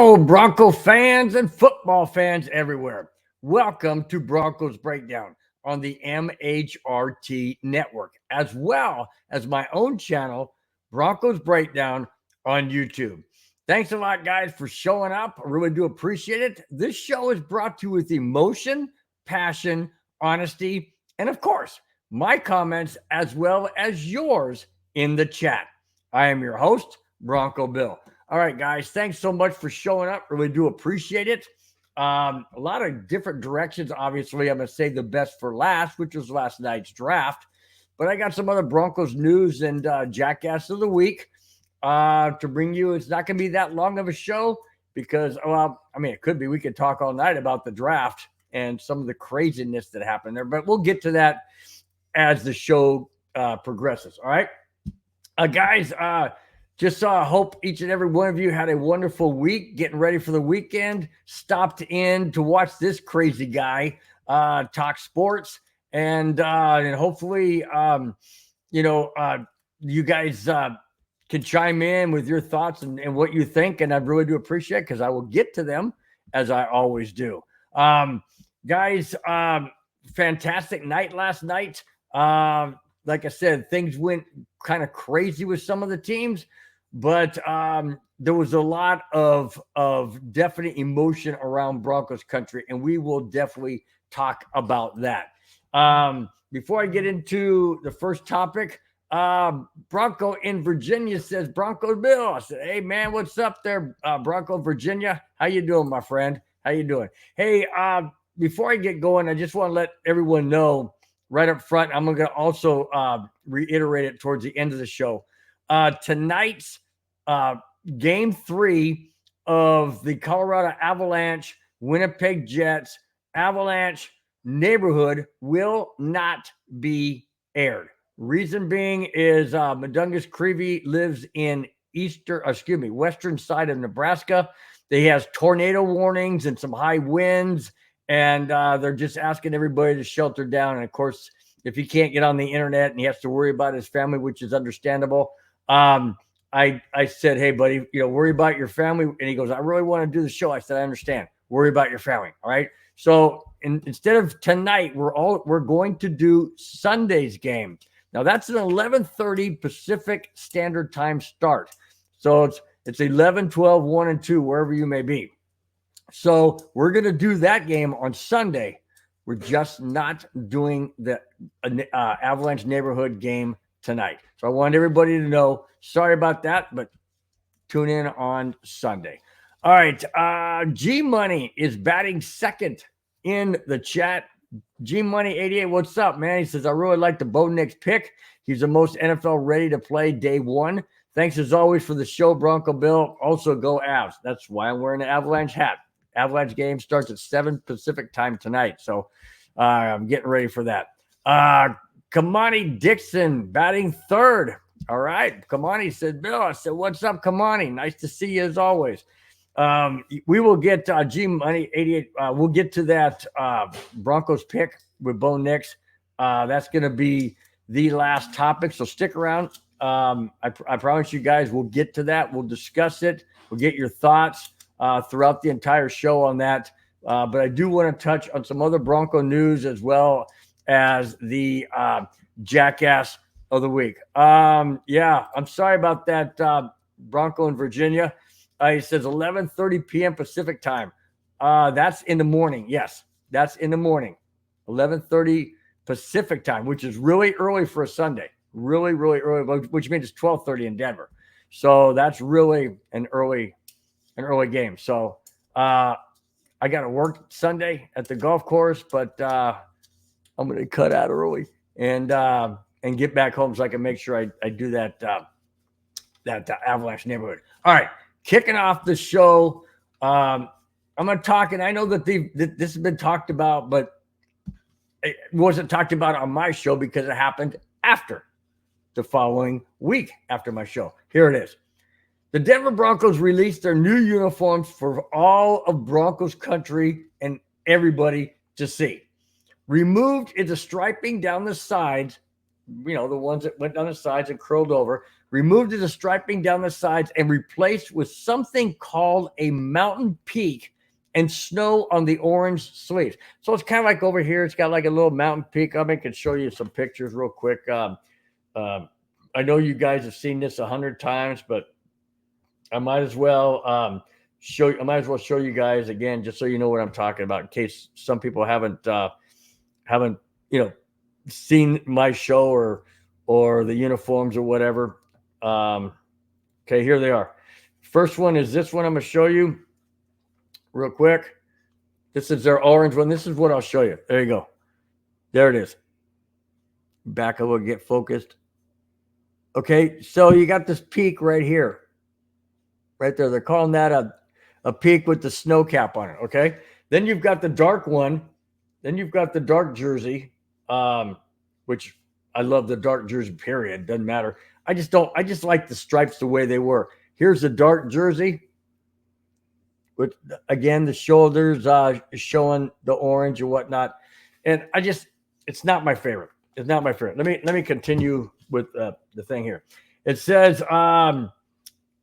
Hello, Bronco fans and football fans everywhere. Welcome to Broncos Breakdown on the MHRT network, as well as my own channel, Broncos Breakdown on YouTube. Thanks a lot, guys, for showing up. I really do appreciate it. This show is brought to you with emotion, passion, honesty, and of course, my comments as well as yours in the chat. I am your host, Bronco Bill. All right, guys, thanks so much for showing up. Really do appreciate it. A lot of different directions. Obviously, I'm going to save the best for last, which was last night's draft. But I got some other Broncos news and Jackass of the Week to bring you. It's not going to be that long of a show because, well, I mean, it could be. We could talk all night about the draft and some of the craziness that happened there. But we'll get to that as the show progresses. All right, guys, just hope each and every one of you had a wonderful week, getting ready for the weekend. Stopped in to watch this crazy guy talk sports, and hopefully, you guys can chime in with your thoughts and what you think, and I really do appreciate it because I will get to them as I always do. Guys, fantastic night last night. Like I said, things went kind of crazy with some of the teams, but there was a lot of definite emotion around Broncos country, and we will definitely talk about that. Before I get into the first topic, Bronco in Virginia says, Bronco Bill. I said, hey, man, what's up there, Bronco, Virginia? How you doing, my friend? How you doing? Hey, before I get going, I just want to let everyone know right up front, I'm going to also reiterate it towards the end of the show. Tonight's game 3 of the Colorado Avalanche, Winnipeg Jets, Avalanche neighborhood will not be aired. Reason being is Madungus Creevy lives in western side of Nebraska. He has tornado warnings and some high winds. And they're just asking everybody to shelter down. And of course, if he can't get on the internet and he has to worry about his family, which is understandable, I said, hey, buddy, worry about your family. And he goes, I really want to do the show. I said, I understand. Worry about your family. All right. So instead of tonight, we're going to do Sunday's game. Now that's an 11:30 Pacific Standard Time start. So it's 11, 12, 1, and 2, wherever you may be. So we're going to do that game on Sunday. We're just not doing the Avalanche neighborhood game tonight. So I want everybody to know, sorry about that, but tune in on Sunday. All right. G Money is batting second in the chat. G Money 88, what's up, man? He says, I really like the Bo Nix pick. He's the most NFL ready to play day one. Thanks as always for the show, Bronco Bill. Also go Avs. That's why I'm wearing an Avalanche hat. Avalanche game starts at 7 Pacific time tonight. So I'm getting ready for that. Kamani Dixon batting third. All right. Kamani said, Bill, I said, what's up, Kamani? Nice to see you as always. We will get G Money 88. We'll get to that Broncos pick with Bo Nix. That's going to be the last topic. So stick around. I promise you guys we'll get to that. We'll discuss it. We'll get your thoughts throughout the entire show on that. But I do want to touch on some other Bronco news as well as the Jackass of the Week. Yeah, I'm sorry about that, Bronco in Virginia. He says 11:30 p.m. Pacific time. That's in the morning. Yes, that's in the morning. 11:30 Pacific time, which is really early for a Sunday. Really, really early, which means it's 12:30 in Denver. So that's really an early game. So I got to work Sunday at the golf course, but I'm going to cut out early and get back home so I can make sure I do that Avalanche neighborhood. All right, kicking off the show. I'm going to talk, and I know that this has been talked about, but it wasn't talked about on my show because it happened after the following week after my show. Here it is. The Denver Broncos released their new uniforms for all of Broncos country and everybody to see. Removed is the striping down the sides the ones that went down the sides and curled over, removed the striping down the sides, and replaced with something called a mountain peak and snow on the orange sleeves. So it's kind of like over here. It's got like a little mountain peak. I can show you some pictures real quick. I know you guys have seen this 100 times, but I might as well show you guys again, just so you know what I'm talking about, in case some people haven't seen my show or the uniforms or whatever. Okay, here they are. First one is this one I'm going to show you real quick. This is their orange one. This is what I'll show you. There you go. There it is. Back up, we'll get focused. Okay, so you got this peak right here. Right there. They're calling that a peak with the snow cap on it. Okay. Then you've got the dark one. Then you've got the dark jersey, which I love the dark jersey, period. Doesn't matter. I just like the stripes the way they were. Here's the dark jersey. With, again, the shoulders showing the orange and whatnot. And it's not my favorite. It's not my favorite. Let me continue with the thing here. It says, and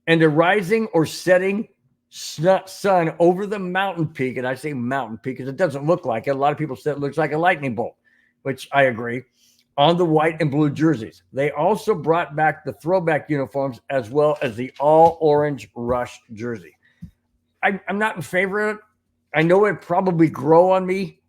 the rising or setting sun over the mountain peak, and I say mountain peak because it doesn't look like it. A lot of people said it looks like a lightning bolt, which I agree, on the white and blue jerseys. They also brought back the throwback uniforms as well as the all-orange rush jersey. I'm not in favor of it. I know it probably grow on me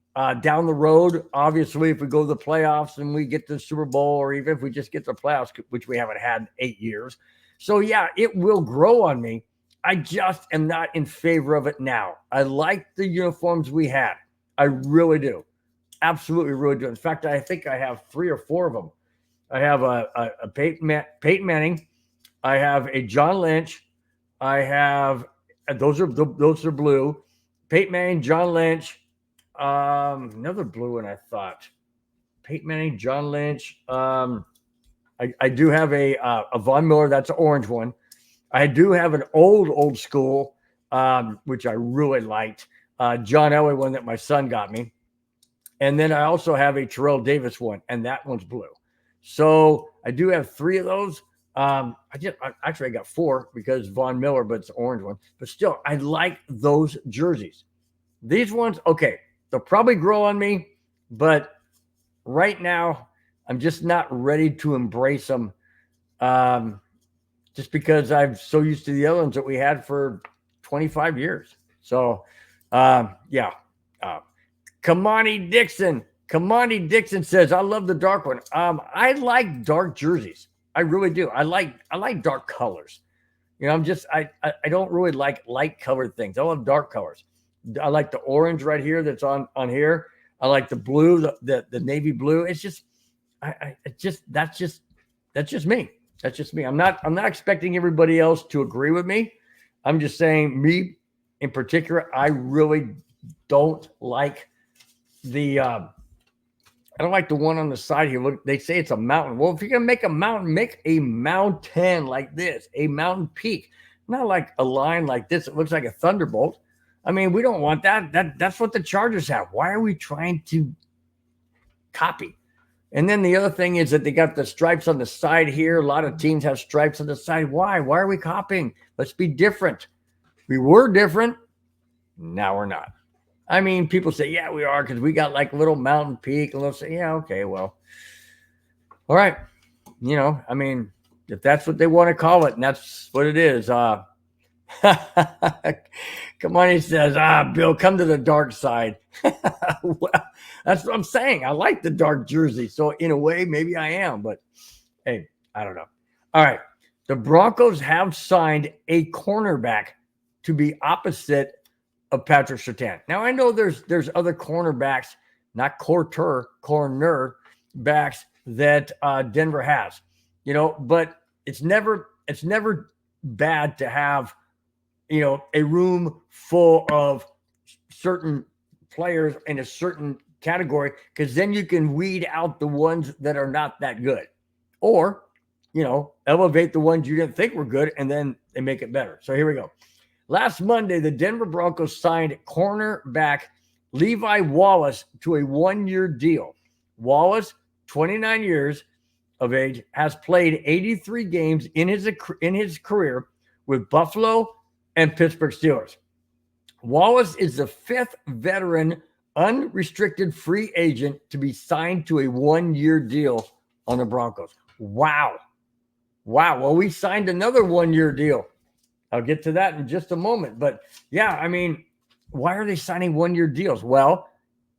down the road. Obviously, if we go to the playoffs and we get to the Super Bowl, or even if we just get to the playoffs, which we haven't had in 8 years. So, yeah, it will grow on me. I just am not in favor of it now. I like the uniforms we had. I really do. Absolutely, really do. In fact, I think I have 3 or 4 of them. I have a Peyton Manning. I have a John Lynch. I have those are blue. Peyton Manning, John Lynch. Another blue one, I thought. Peyton Manning, John Lynch. I do have a Von Miller. That's an orange one. I do have an old school, which I really liked. John Elway one that my son got me. And then I also have a Terrell Davis one, and that one's blue. So I do have 3 of those. I got 4 because Von Miller, but it's an orange one. But still, I like those jerseys. These ones, okay, they'll probably grow on me, but right now I'm just not ready to embrace them. Just because I'm so used to the other ones that we had for 25 years. So, yeah. Kamani Dixon says, I love the dark one. I like dark jerseys. I really do. I like dark colors. I don't really like light colored things. I love dark colors. I like the orange right here that's on here. I like the blue, the navy blue. It's just, that's just me. That's just me. I'm not expecting everybody else to agree with me. I'm just saying, me in particular, I really don't like I don't like the one on the side here. Look, they say it's a mountain. Well, if you're going to make a mountain, make a mountain like this, a mountain peak, not like a line like this. It looks like a thunderbolt. I mean, we don't want that. That's what the Chargers have. Why are we trying to copy? And then the other thing is that they got the stripes on the side here. A lot of teams have stripes on the side. Why? Why are we copying? Let's be different. We were different. Now we're not. I mean, people say, yeah, we are, because we got like a little mountain peak. And they'll say, yeah, okay, well, all right. I mean, if that's what they want to call it, and that's what it is. Come on, he says, Bill, come to the dark side. Well, that's what I'm saying. I like the dark jersey. So in a way, maybe I am, but hey, I don't know. All right. The Broncos have signed a cornerback to be opposite of Patrick Surtain. Now I know there's other cornerbacks, not corner backs that Denver has, but it's never bad to have, a room full of certain players in a certain category, because then you can weed out the ones that are not that good, or, elevate the ones you didn't think were good, and then they make it better. So here we go. Last Monday, the Denver Broncos signed cornerback Levi Wallace to a 1-year deal. Wallace, 29 years, of age, has played 83 games in his career with Buffalo and Pittsburgh Steelers. Wallace is the 5th veteran unrestricted free agent to be signed to a 1-year deal on the Broncos. Wow. Well, we signed another 1-year deal. I'll get to that in just a moment. But yeah, I mean, why are they signing 1-year deals? Well,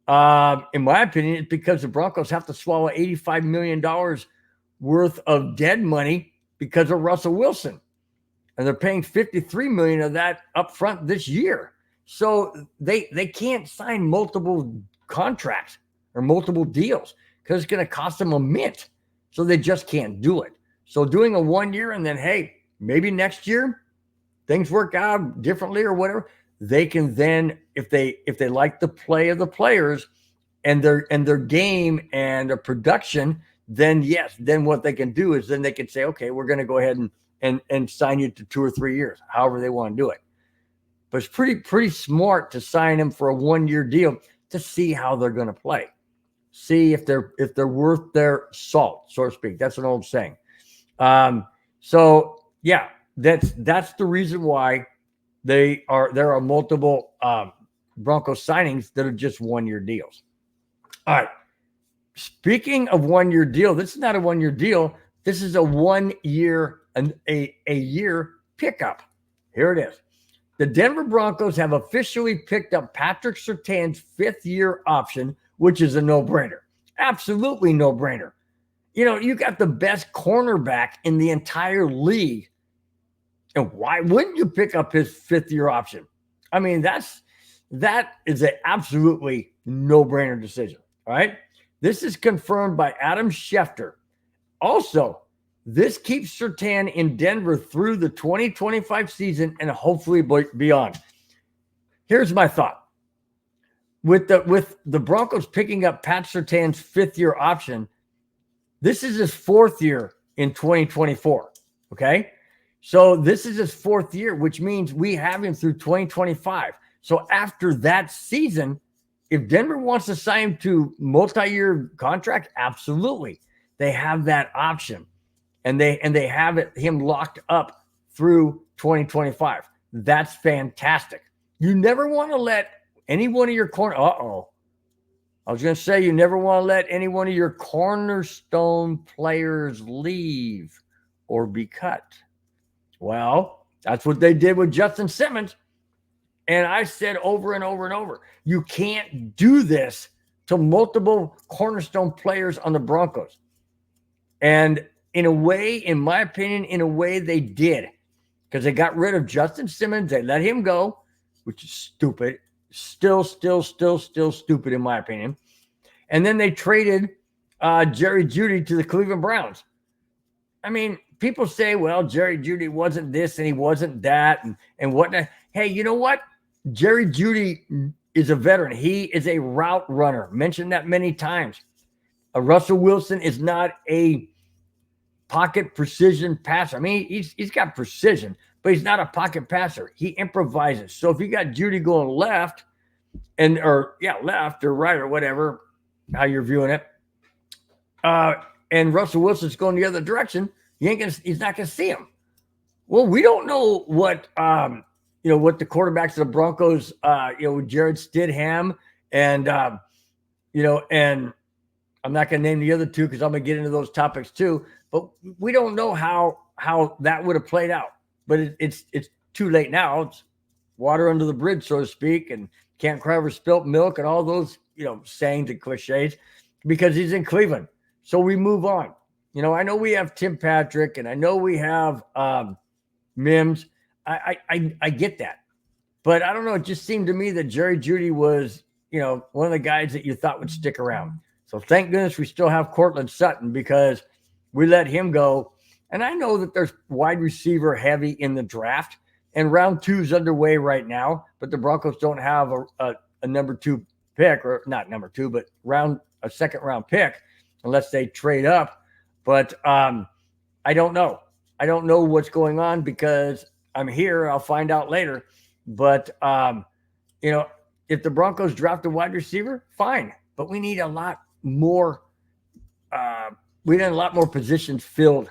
in my opinion, it's because the Broncos have to swallow $85 million worth of dead money because of Russell Wilson. And they're paying $53 million of that up front this year. So they can't sign multiple contracts or multiple deals because it's going to cost them a mint. So they just can't do it. So doing a 1 year and then, hey, maybe next year things work out differently or whatever, they can then, if they like the play of the players and their game and their production, then yes, then what they can do is then they can say, okay, we're going to go ahead and sign you to 2 or 3 years, however they want to do it. But it's pretty smart to sign them for a 1-year deal to see how they're going to play, see if they're worth their salt, so to speak. That's an old saying. So yeah, that's the reason why there are multiple Broncos signings that are just 1-year deals. All right. Speaking of 1-year deal, this is not a 1-year deal. This is a 1 year a year pickup. Here it is. The Denver Broncos have officially picked up Patrick Surtain's 5th-year option, which is a no-brainer. Absolutely no-brainer. You know, you got the best cornerback in the entire league. And why wouldn't you pick up his 5th-year option? I mean, that is an absolutely no-brainer decision. All right. This is confirmed by Adam Schefter. Also, this keeps Surtain in Denver through the 2025 season and hopefully beyond. Here's my thought. With the Broncos picking up Pat Surtain's 5th-year option, this is his 4th year in 2024. Okay. So this is his 4th year, which means we have him through 2025. So after that season, if Denver wants to sign him to multi-year contract, absolutely. They have that option. And they have him locked up through 2025. That's fantastic. You never want to let any one of your I was going to say you never want to let any one of your cornerstone players leave or be cut. Well, that's what they did with Justin Simmons. And I said over and over and over, you can't do this to multiple cornerstone players on the Broncos. And in a way, in my opinion, they did, because they got rid of Justin Simmons. They let him go, which is stupid. Still stupid in my opinion. And then they traded Jerry Jeudy to the Cleveland Browns. I mean, people say, well, Jerry Jeudy wasn't this and he wasn't that and whatnot. Hey, you know what? Jerry Jeudy is a veteran. He is a route runner. Mentioned that many times. Russell Wilson is not a pocket precision passer. I mean, he's got precision, but he's not a pocket passer. He improvises. So if you got Jeudy going left left or right or whatever, how you're viewing it, and Russell Wilson's going the other direction, he's not going to see him. Well, we don't know what what the quarterbacks of the Broncos, Jared Stidham and and I'm not going to name the other two because I'm going to get into those topics too. But we don't know how that would have played out. But it's too late now. It's water under the bridge, so to speak, and can't cry over spilt milk and all those sayings and cliches because he's in Cleveland. So we move on. I know we have Tim Patrick and I know we have Mims. I get that. But I don't know. It just seemed to me that Jerry Jeudy was, one of the guys that you thought would stick around. So thank goodness we still have Cortland Sutton because we let him go. And I know that there's wide receiver heavy in the draft and round 2 is underway right now, but the Broncos don't have a number 2 pick, or not number 2, but a second round pick unless they trade up. But I don't know. I don't know what's going on because I'm here. I'll find out later. But, if the Broncos draft a wide receiver, fine. But we need a lot more we had a lot more positions filled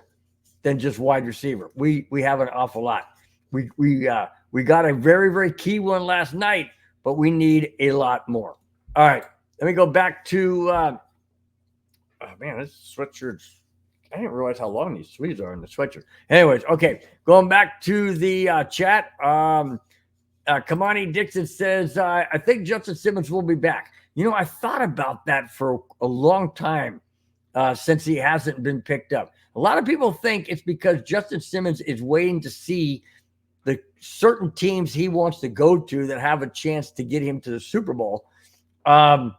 than just wide receiver. We have an awful lot. We got a very, very key one last night, but we need a lot more. All right, let me go back to oh man, this sweatshirt's, I didn't realize how long these sleeves are in the sweatshirt. Anyways, okay, going back to the chat. Kamani Dixon says, I think Justin Simmons will be back. You know, I thought about that for a long time since he hasn't been picked up. A lot of people think it's because Justin Simmons is waiting to see the certain teams he wants to go to that have a chance to get him to the Super Bowl. You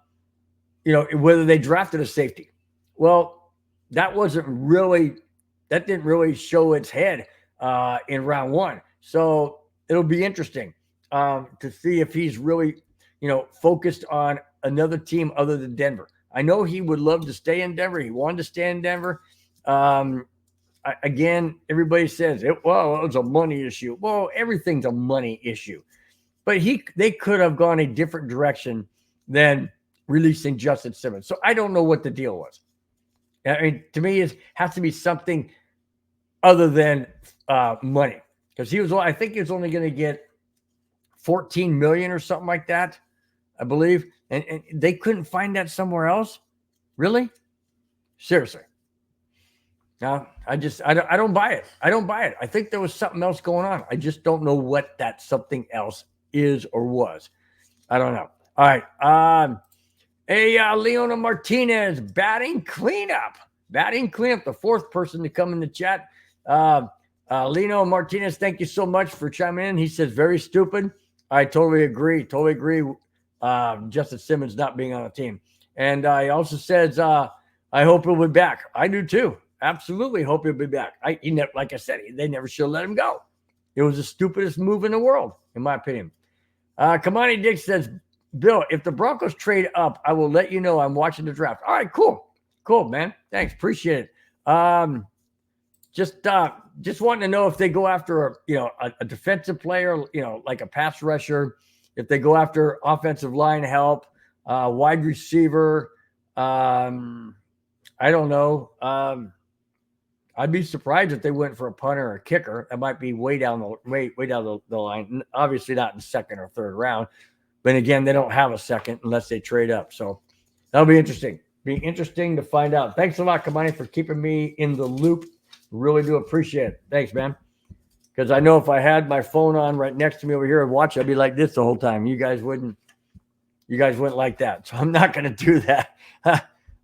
know, whether they drafted a safety. Well, that didn't really show its head in round one. So it'll be interesting to see if he's really, you know, focused on another team other than Denver. I know he would love to stay in Denver. He wanted to stay in Denver. Again, everybody says, well, it was a money issue. Well, everything's a money issue. But they could have gone a different direction than releasing Justin Simmons. So I don't know what the deal was. I mean, to me, it has to be something other than money, because I think he was only going to get $14 million or something like that, I believe, and they couldn't find that somewhere else. Really? Seriously? No, I don't buy it. I don't buy it. I think there was something else going on. I just don't know what that something else is or was. I don't know. All right. Leona Martinez, batting cleanup, the fourth person to come in the chat. Leno Martinez, thank you so much for chiming in. He says, very stupid. I totally agree. Justin Simmons not being on a team. And he also says, I hope he'll be back. I do too. Absolutely hope he'll be back. Like I said, they never should have let him go. It was the stupidest move in the world, in my opinion. Kamani Dick says, Bill, if the Broncos trade up, I will let you know I'm watching the draft. All right, cool. Cool, man. Thanks. Appreciate it. Just wanting to know if they go after a defensive player, like a pass rusher, if they go after offensive line help, wide receiver. I don't know. I'd be surprised if they went for a punter or a kicker. That might be way down the line. Obviously not in the second or third round. But again, they don't have a second unless they trade up. So that'll be interesting. Be interesting to find out. Thanks a lot, Kamani, for keeping me in the loop. Really do appreciate it. Thanks, man. Because I know if I had my phone on right next to me over here and watch, I'd be like this the whole time. You guys wouldn't like that. So I'm not going to do that.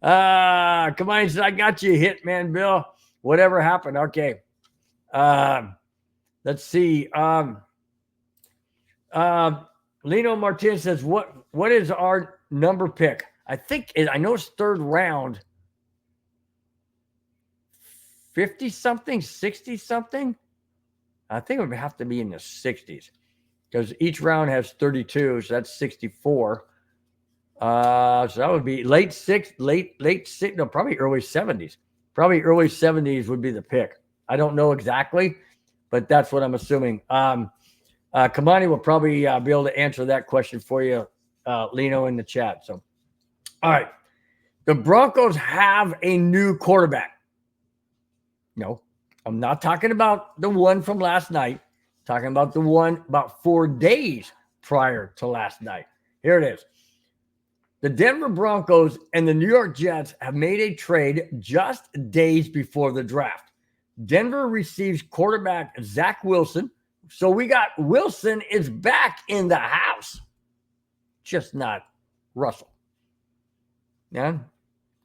Kamani said, I got you hit, man, Bill. Whatever happened. Okay. Let's see. Leno Martinez says, what is our number pick? I know it's third round. 50-something, 60-something? I think it would have to be in the 60s because each round has 32, so that's 64. So that would be late six, no, probably early 70s. Probably early 70s would be the pick. I don't know exactly, but that's what I'm assuming. Kamani will probably be able to answer that question for you, Leno, in the chat. So, all right. The Broncos have a new quarterback. No, I'm not talking about the one from last night. I'm talking about the one about 4 days prior to last night. Here it is. The Denver Broncos and the New York Jets have made a trade just days before the draft. Denver receives quarterback Zach Wilson. So we got Wilson is back in the house. Just not Russell. Yeah.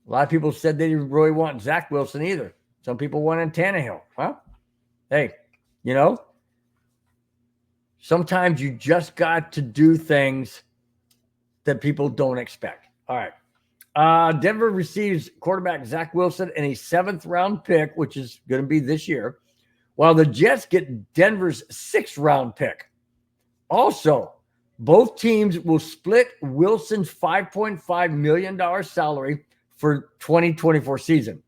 A lot of people said they didn't really want Zach Wilson either. Some people wanted Tannehill. Well, hey, sometimes you just got to do things that people don't expect. All right. Denver receives quarterback Zach Wilson and a 7th-round pick, which is going to be this year, while the Jets get Denver's 6th-round pick. Also, both teams will split Wilson's $5.5 million salary for 2024 season.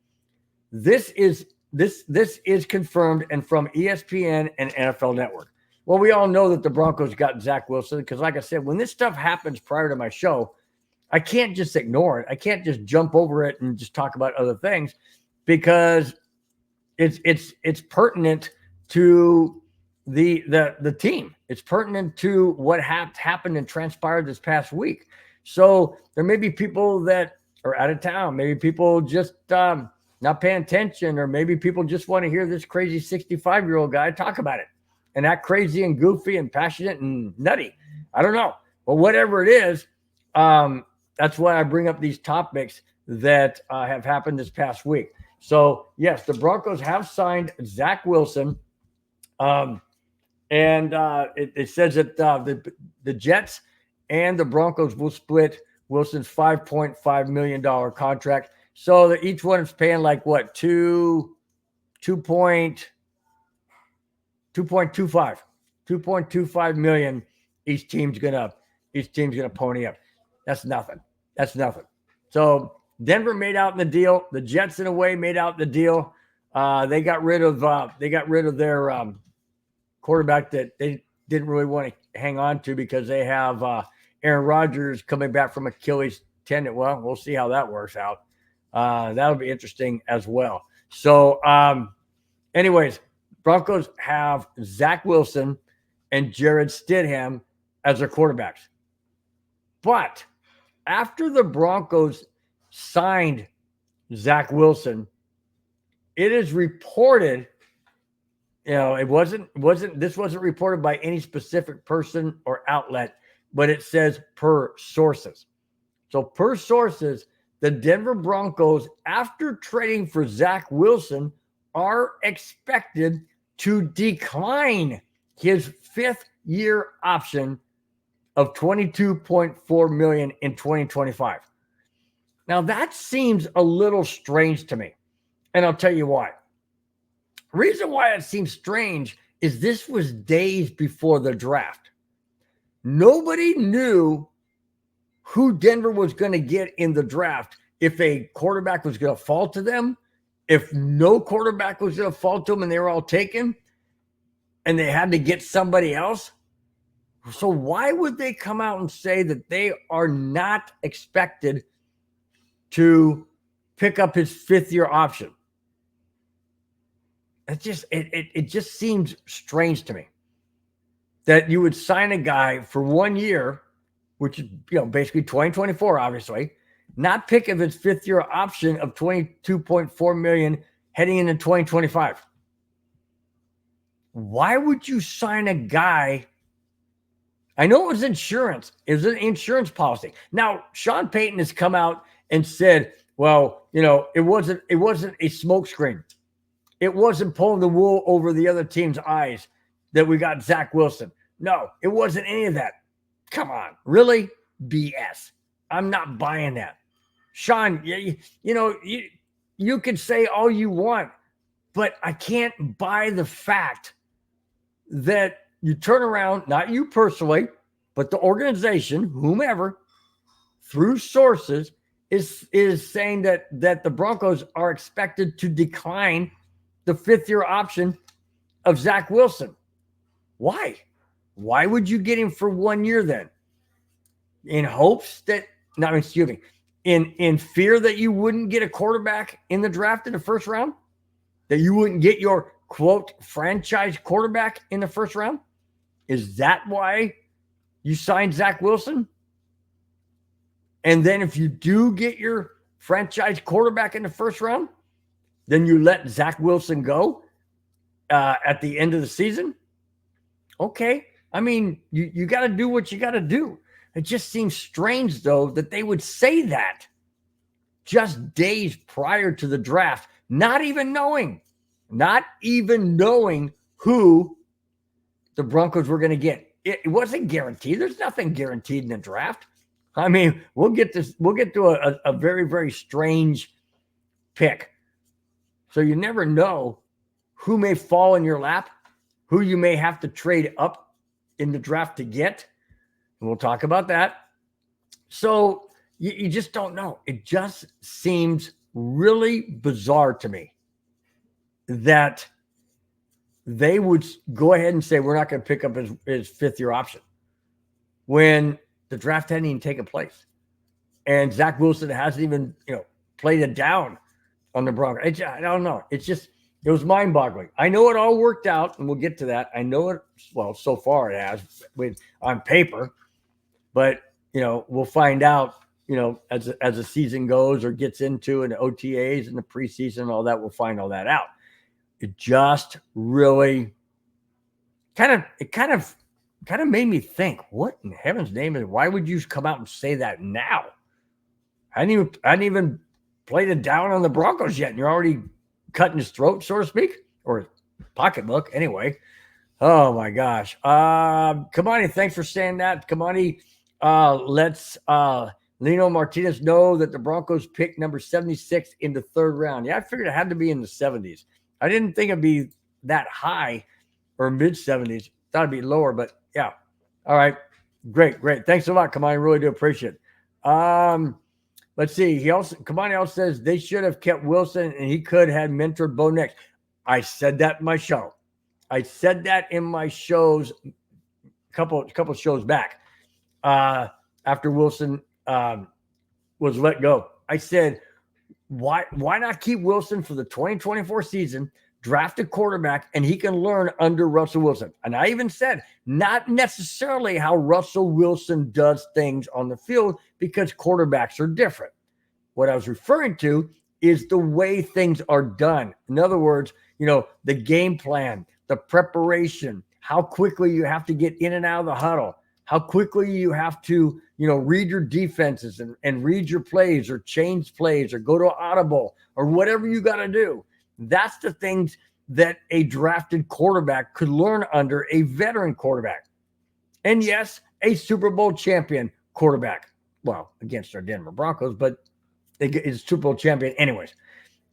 This is confirmed and from ESPN and NFL Network. Well, we all know that the Broncos got Zach Wilson because, like I said, when this stuff happens prior to my show, I can't just ignore it. I can't just jump over it and just talk about other things. because it's pertinent to the team. It's pertinent to what happened and transpired this past week. So there may be people that are out of town. Maybe people just not paying attention, or maybe people just want to hear this crazy 65-year-old guy talk about it and act crazy and goofy and passionate and nutty. I don't know. But whatever it is, that's why I bring up these topics that have happened this past week. So, yes, the Broncos have signed Zach Wilson. And it says that the Jets and the Broncos will split Wilson's $5.5 million contract. So that each one is paying like what, 2.25 million. Each team's gonna pony up. That's nothing. So Denver made out in the deal. The Jets, in a way, made out the deal. They got rid of their quarterback that they didn't really want to hang on to because they have Aaron Rodgers coming back from Achilles tendon. Well, we'll see how that works out. That'll be interesting as well. So, anyways, Broncos have Zach Wilson and Jared Stidham as their quarterbacks. But after the Broncos signed Zach Wilson, it is reported, this wasn't reported by any specific person or outlet, but it says per sources. So per sources, the Denver Broncos, after trading for Zach Wilson, are expected to decline his fifth-year option of $22.4 million in 2025. Now, that seems a little strange to me, and I'll tell you why. The reason why it seems strange is this was days before the draft. Nobody knew who Denver was going to get in the draft, if a quarterback was going to fall to them, if no quarterback was going to fall to them and they were all taken, and they had to get somebody else. So why would they come out and say that they are not expected to pick up his fifth-year option? It just seems strange to me that you would sign a guy for 1 year, which is basically 2024, obviously, not pick up his fifth-year option of $22.4 million heading into 2025. Why would you sign a guy? I know it was insurance. It was an insurance policy. Now, Sean Payton has come out and said, well, it wasn't a smokescreen. It wasn't pulling the wool over the other team's eyes that we got Zach Wilson. No, it wasn't any of that. Come on. Really? BS. I'm not buying that. Sean, you can say all you want, but I can't buy the fact that you turn around, not you personally, but the organization, whomever, through sources, is saying that the Broncos are expected to decline the fifth-year option of Zach Wilson. Why? Why would you get him for 1 year then? In hopes that, in fear that you wouldn't get a quarterback in the draft in the first round? That you wouldn't get your, quote, franchise quarterback in the first round? Is that why you signed Zach Wilson? And then if you do get your franchise quarterback in the first round, then you let Zach Wilson go at the end of the season? Okay. You got to do what you got to do. It just seems strange, though, that they would say that just days prior to the draft, not even knowing who the Broncos were going to get. It wasn't guaranteed. There's nothing guaranteed in the draft. We'll get to a very, very strange pick. So you never know who may fall in your lap, who you may have to trade up in the draft to get. And we'll talk about that. So you just don't know. It just seems really bizarre to me that they would go ahead and say, we're not going to pick up his fifth-year option when the draft hadn't even taken place. And Zach Wilson hasn't even, played it down on the Broncos. I don't know. It was mind-boggling. I know it all worked out, and we'll get to that. I know it, well, so far it has on paper, but, we'll find out, as the season goes or gets into and the OTAs and the preseason and all that, we'll find all that out. It just really kind of made me think, what in heaven's name why would you come out and say that now? I hadn't even played it down on the Broncos yet, and you're already cutting his throat, so to speak, or his pocketbook anyway. Oh my gosh. Kamani, thanks for saying that. Kamani, let's Lino Martinez know that the Broncos picked number 76 in the third round. Yeah, I figured it had to be in the 70s. I didn't think it'd be that high or mid 70s. Thought it'd be lower, but yeah. All right. Great. Thanks a lot, Kamani. Really do appreciate it. Let's see. Kamani also says they should have kept Wilson and he could have mentored Bo Nix. I said that in my show. I said that in my shows a couple shows back. After Wilson was let go. I said, why not keep Wilson for the 2024 season, draft a quarterback, and he can learn under Russell Wilson. And I even said, not necessarily how Russell Wilson does things on the field, because quarterbacks are different. What I was referring to is the way things are done. In other words, the game plan, the preparation, how quickly you have to get in and out of the huddle, how quickly you have to, read your defenses and read your plays or change plays or go to audible or whatever you got to do. That's the things that a drafted quarterback could learn under a veteran quarterback. And yes, a Super Bowl champion quarterback. Well, against our Denver Broncos, but it's Super Bowl champion anyways.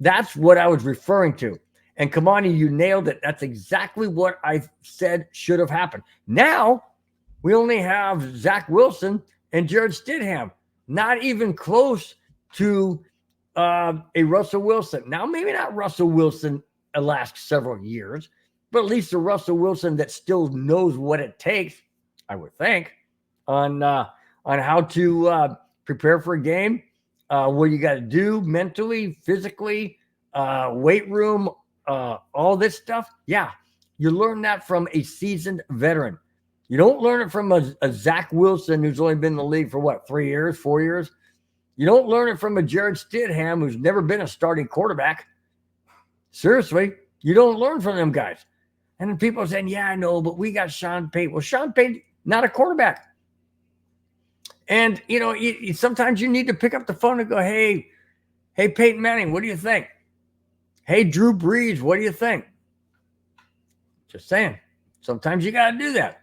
That's what I was referring to. And Kamani, you nailed it. That's exactly what I said should have happened. Now, we only have Zach Wilson and Jared Stidham, not even close to a Russell Wilson. Now, maybe not Russell Wilson the last several years, but at least a Russell Wilson that still knows what it takes, I would think, on how to prepare for a game, what you got to do mentally, physically, weight room, all this stuff. Yeah, you learn that from a seasoned veteran. You don't learn it from a Zach Wilson who's only been in the league for 3 years, 4 years. You don't learn it from a Jared Stidham who's never been a starting quarterback. Seriously, you don't learn from them guys. And then people are saying, yeah, I know, but we got Sean Payton. Well, Sean Payton, not a quarterback. And, sometimes you need to pick up the phone and go, hey, Peyton Manning, what do you think? Hey, Drew Brees, what do you think? Just saying. Sometimes you got to do that.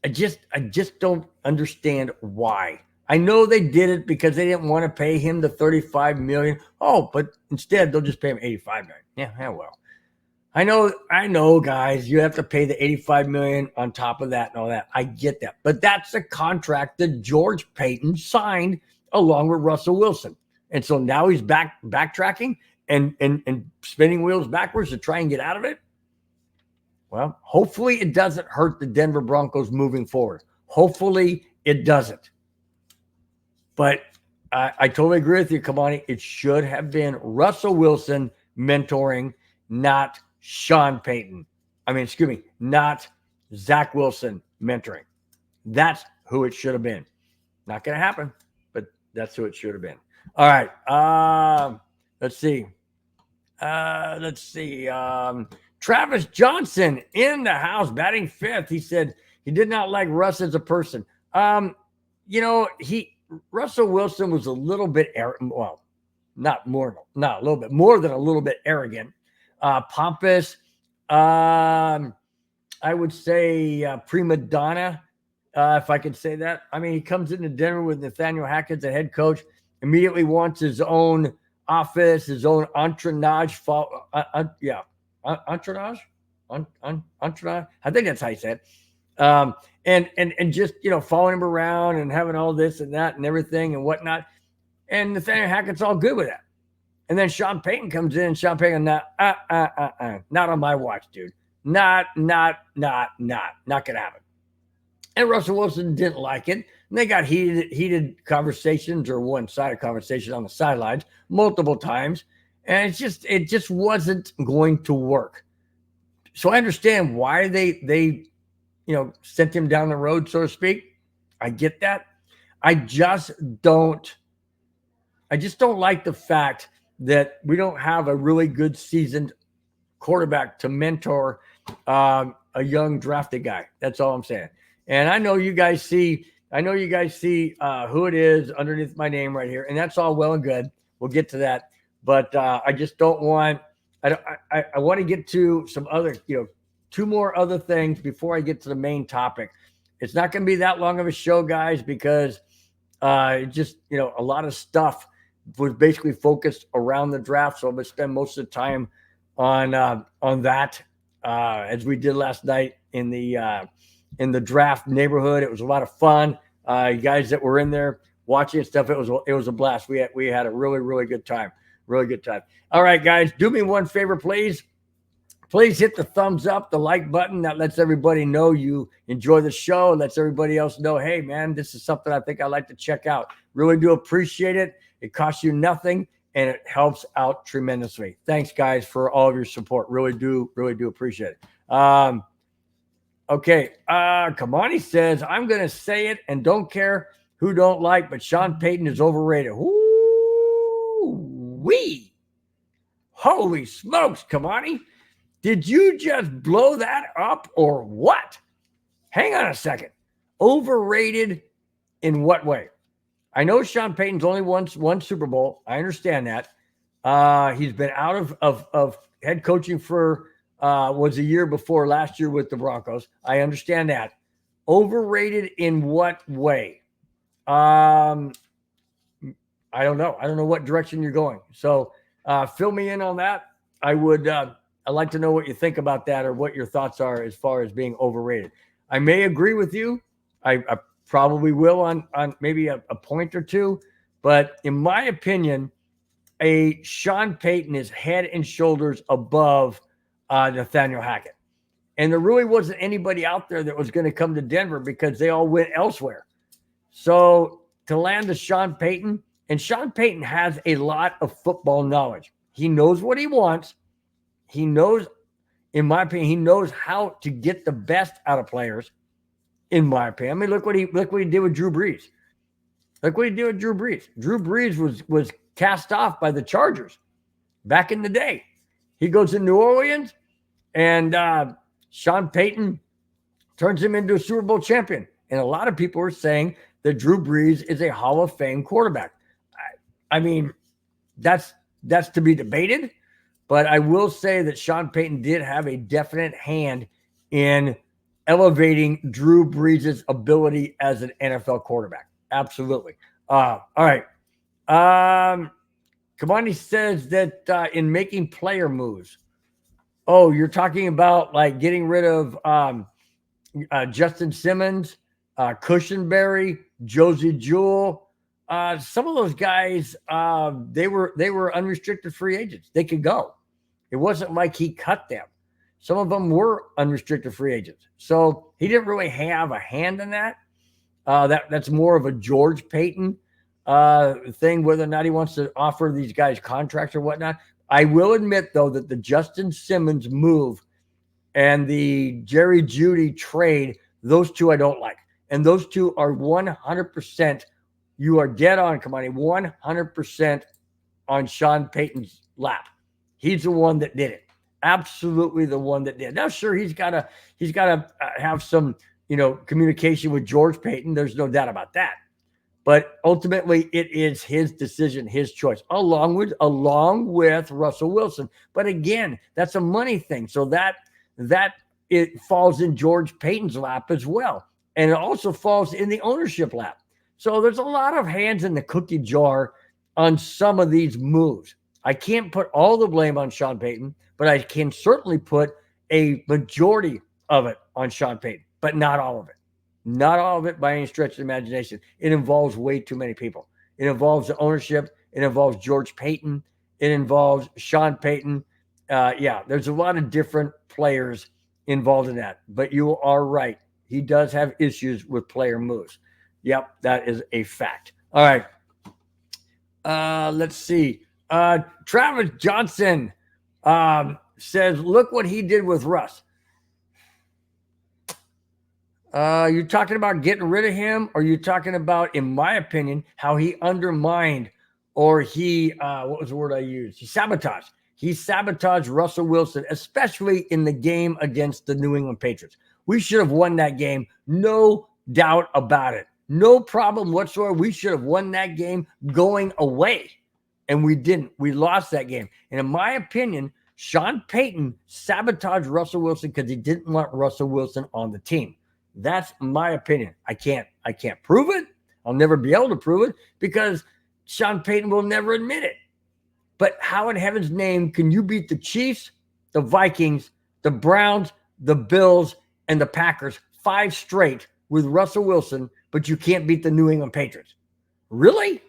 I just don't understand why. I know they did it because they didn't want to pay him the $35 million. Oh, but instead they'll just pay him $85 million. Yeah, well. I know, guys, you have to pay the $85 million on top of that and all that. I get that. But that's a contract that George Payton signed along with Russell Wilson. And so now he's backtracking and spinning wheels backwards to try and get out of it. Well, hopefully it doesn't hurt the Denver Broncos moving forward. Hopefully it doesn't. But I totally agree with you, Kamani. It should have been Russell Wilson mentoring, not Sean Payton. Not Zach Wilson mentoring. That's who it should have been. Not going to happen, but that's who it should have been. All right. Let's see. Travis Johnson in the house, batting fifth. He said he did not like Russ as a person. Russell Wilson was a little bit arrogant. Well, not a little bit more than a little bit arrogant, pompous. I would say prima donna, if I could say that. I mean, he comes into Denver with Nathaniel Hackett, the head coach, immediately wants his own office, his own entourage. Entourage. I think that's how you say it. And just, following him around and having all this and that and everything and whatnot. And Nathaniel Hackett's all good with that. And then Sean Payton comes in and Sean Payton, not on my watch, dude. Not going to happen. And Russell Wilson didn't like it. And they got heated conversations or one-sided conversation on the sidelines multiple times. And it just wasn't going to work. So I understand why they sent him down the road, so to speak. I get that. I just don't like the fact that we don't have a really good seasoned quarterback to mentor a young drafted guy. That's all I'm saying. And I know you guys see who it is underneath my name right here, and that's all well and good. We'll get to that, but I just don't want. I want to get to some other, two more other things before I get to the main topic. It's not going to be that long of a show, guys, because just a lot of stuff was basically focused around the draft. So I'm going to spend most of the time on that, as we did last night in the draft neighborhood. It was a lot of fun. You guys that were in there watching stuff, it was a blast. We had a really, really good time. Really good time. All right, guys, do me one favor, please. Please hit the thumbs up, the like button. That lets everybody know you enjoy the show. It lets everybody else know, hey, man, this is something I think I'd like to check out. Really do appreciate it. It costs you nothing, and it helps out tremendously. Thanks, guys, for all of your support. Really do appreciate it. Okay. Kamani says, I'm going to say it and don't care who don't like, but Sean Payton is overrated. Ooh-wee. Holy smokes, Kamani. Did you just blow that up or what? Hang on a second. Overrated in what way? I know Sean Payton's only won Super Bowl. I understand that. He's been out of head coaching for was a year before last year with the Broncos. I understand that. Overrated in what way? I don't know. I don't know what direction you're going. So fill me in on that. I'd like to know what you think about that or what your thoughts are as far as being overrated. I may agree with you. I probably will on maybe a point or two. But in my opinion, a Sean Payton is head and shoulders above Nathaniel Hackett. And there really wasn't anybody out there that was going to come to Denver because they all went elsewhere. So to land a Sean Payton, and Sean Payton has a lot of football knowledge. He knows what he wants. He knows, in my opinion, he knows how to get the best out of players, in my opinion. I mean, look what he did with Drew Brees. Look what he did with Drew Brees. Drew Brees was cast off by the Chargers back in the day. He goes to New Orleans, and Sean Payton turns him into a Super Bowl champion. And a lot of people are saying that Drew Brees is a Hall of Fame quarterback. I mean, that's to be debated. But I will say that Sean Payton did have a definite hand in elevating Drew Brees' ability as an NFL quarterback. Absolutely. All right. Kamani says that in making player moves. Oh, you're talking about like getting rid of Justin Simmons, Cushenberry, Josie Jewell. Some of those guys, they were unrestricted free agents. They could go. It wasn't like he cut them. Some of them were unrestricted free agents. So he didn't really have a hand in that. That's more of a George Payton thing, whether or not he wants to offer these guys contracts or whatnot. I will admit, though, that the Justin Simmons move and the Jerry Jeudy trade, those two I don't like. And those two are 100%. You are dead on, Kamani, 100% on Sean Payton's lap. He's the one that did it. Absolutely the one that did. Now, sure, he's got to have some, communication with George Payton. There's no doubt about that. But ultimately, it is his decision, his choice, along with Russell Wilson. But again, that's a money thing. So that it falls in George Payton's lap as well. And it also falls in the ownership lap. So there's a lot of hands in the cookie jar on some of these moves. I can't put all the blame on Sean Payton, but I can certainly put a majority of it on Sean Payton, but not all of it. Not all of it by any stretch of the imagination. It involves way too many people. It involves the ownership. It involves George Payton. It involves Sean Payton. There's a lot of different players involved in that. But you are right. He does have issues with player moves. Yep, that is a fact. All right. Let's see. Travis Johnson says, look what he did with Russ. You're talking about getting rid of him, or you're talking about, in my opinion, how he undermined, or he, what was the word I used? He sabotaged. He sabotaged Russell Wilson, especially in the game against the New England Patriots. We should have won that game. No doubt about it. No problem whatsoever. We should have won that game going away. And we didn't. We lost that game. And in my opinion, Sean Payton sabotaged Russell Wilson because he didn't want Russell Wilson on the team. That's my opinion. I can't prove it. I'll never be able to prove it because Sean Payton will never admit it. But how in heaven's name can you beat the Chiefs, the Vikings, the Browns, the Bills, and the Packers 5 straight with Russell Wilson, but you can't beat the New England Patriots? Really?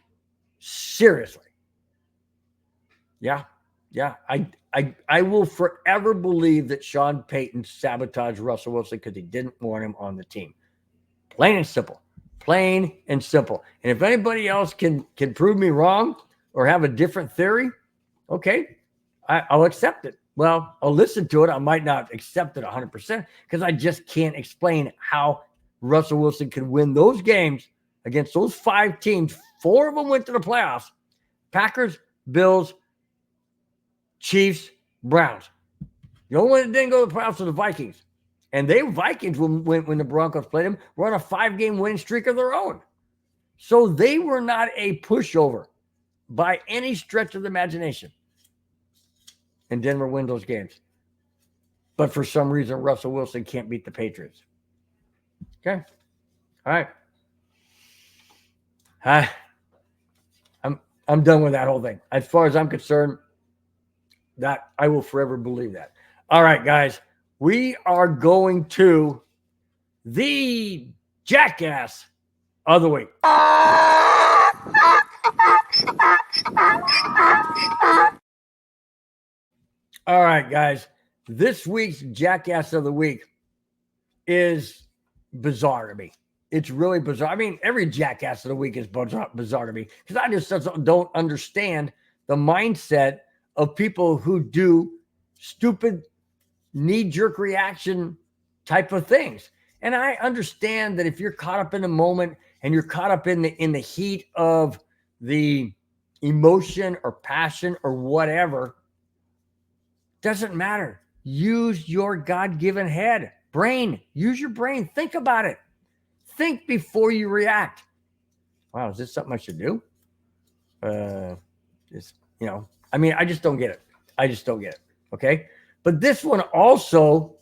Seriously? Yeah. I will forever believe that Sean Payton sabotaged Russell Wilson because he didn't want him on the team. Plain and simple. Plain and simple. And if anybody else can prove me wrong or have a different theory, okay, I'll accept it. Well, I'll listen to it. I might not accept it 100% because I just can't explain how Russell Wilson could win those games against those 5 teams. 4 of them went to the playoffs. Packers, Bills, Chiefs, Browns. The only one that didn't go to the playoffs was the Vikings. And they Vikings, when the Broncos played them, were on a 5-game winning streak of their own. So they were not a pushover by any stretch of the imagination. And Denver win those games. But for some reason, Russell Wilson can't beat the Patriots. Okay. All right. I'm done with that whole thing. As far as I'm concerned, that I will forever believe that. All right, guys. We are going to the jackass of the week. All right, guys. This week's jackass of the week is bizarre to me. It's really bizarre. I mean, every jackass of the week is bizarre to me because I just don't understand the mindset of people who do stupid knee-jerk reaction type of things. And I understand that if you're caught up in the moment and you're caught up in the heat of the emotion or passion or whatever, doesn't matter. Use your God-given head, brain. Use your brain. Think about it. Think before you react. Wow, is this something I should do? I mean, I just don't get it. Okay. But this one also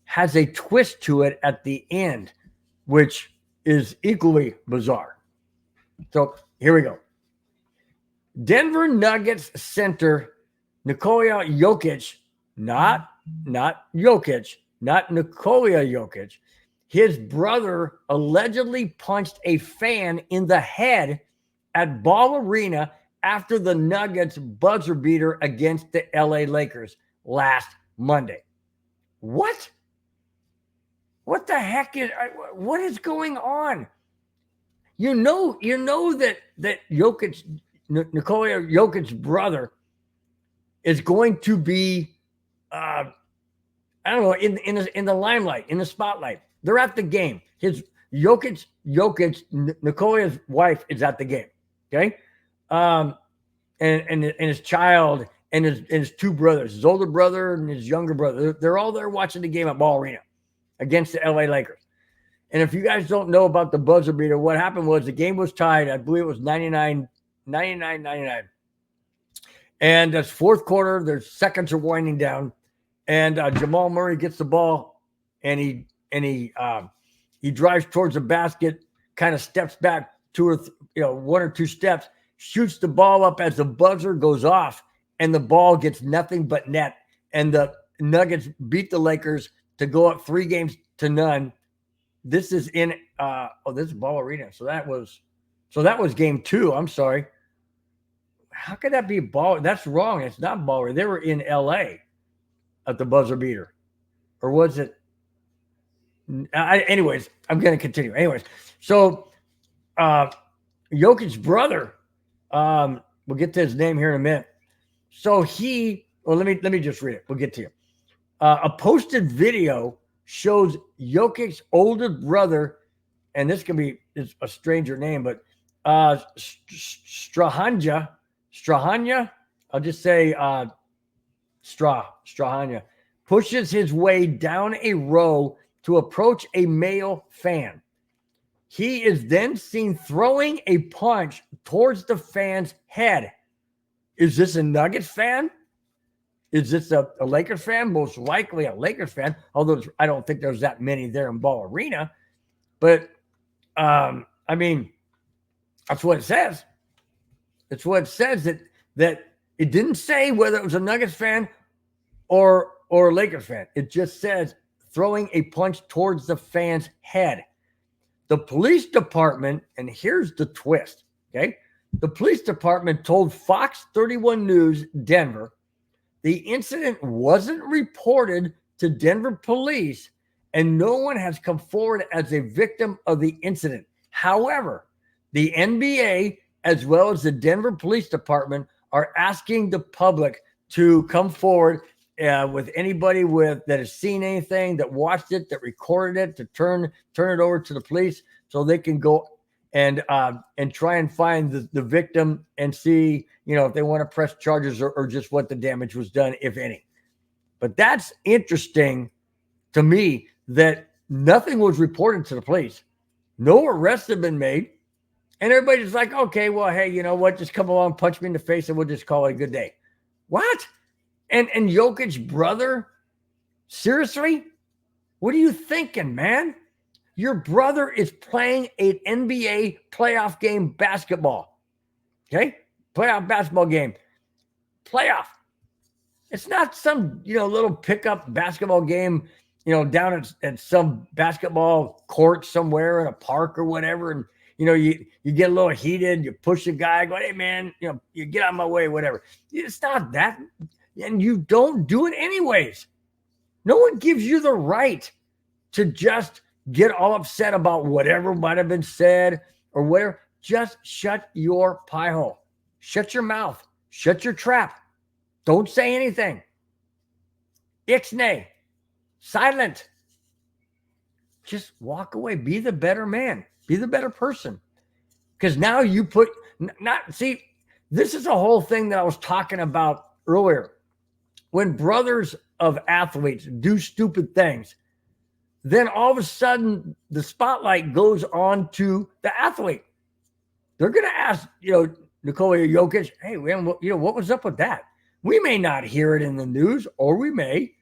has a twist to it at the end, which is equally bizarre. So here we go. Denver Nuggets center Nikola Jokic, not Jokic, not Nikola Jokic. His brother allegedly punched a fan in the head at Ball Arena after the Nuggets buzzer beater against the LA Lakers last Monday. What? What the heck what is going on? You know that Jokic, Nikola Jokic's brother is going to be I don't know, in the limelight, in the spotlight. They're at the game. His Jokic, Nikola's wife is at the game. Okay. And his child and his 2 brothers, his older brother and his younger brother, they're all there watching the game at Ball Arena against the LA Lakers. And if you guys don't know about the buzzer beater, what happened was the game was tied. I believe it was 99. And that's 4th quarter. Their seconds are winding down. And Jamal Murray gets the ball and he drives towards the basket, kind of steps back 1 or 2 steps, shoots the ball up as the buzzer goes off, and the ball gets nothing but net. And the Nuggets beat the Lakers to go up 3-0. This is in this is Ball Arena. So that was game 2. I'm sorry. How could that be Ball? That's wrong. It's not Ball Arena. They were in LA at the buzzer beater. Or was it? Anyways, I'm going to continue. Anyways, so Jokic's brother, we'll get to his name here in a minute. So let me just read it. We'll get to you. A posted video shows Jokic's older brother, and this can be it's a stranger name, but Strahanja, I'll just say Strahanja, pushes his way down a row to approach a male fan. He is then seen throwing a punch towards the fan's head. Is this a Nuggets fan? Is this a Lakers fan? Most likely a Lakers fan, although I don't think there's that many there in Ball Arena. But, I mean, that's what it says. It's what it says that it didn't say whether it was a Nuggets fan or a Lakers fan. It just says throwing a punch towards the fan's head. The police department, and here's the twist, okay? The police department told Fox 31 News Denver the incident wasn't reported to Denver police and no one has come forward as a victim of the incident. However, the NBA as well as the Denver Police Department are asking the public to come forward with anybody that has seen anything, that watched it, that recorded it, to turn it over to the police so they can go and try and find the victim and see, if they want to press charges or just what the damage was done, if any. But that's interesting to me that nothing was reported to the police. No arrests have been made. And everybody's like, okay, well, hey, you know what? Just come along, punch me in the face, and we'll just call it a good day. What? And Jokic's brother? Seriously? What are you thinking, man? Your brother is playing an NBA playoff game basketball. Okay? Playoff basketball game. Playoff. It's not some, little pickup basketball game, down at some basketball court somewhere in a park or whatever. And, you get a little heated, you push a guy, go, hey, man, you get out of my way, whatever. It's not that. And you don't do it anyways. No one gives you the right to just get all upset about whatever might have been said or whatever. Just shut your pie hole. Shut your mouth. Shut your trap. Don't say anything. Ixnay. Silent. Just walk away. Be the better man. Be the better person. Because now you this is a whole thing that I was talking about earlier. When brothers of athletes do stupid things, then all of a sudden the spotlight goes on to the athlete. They're going to ask, Nikola Jokic, hey, what was up with that? We may not hear it in the news, or we may,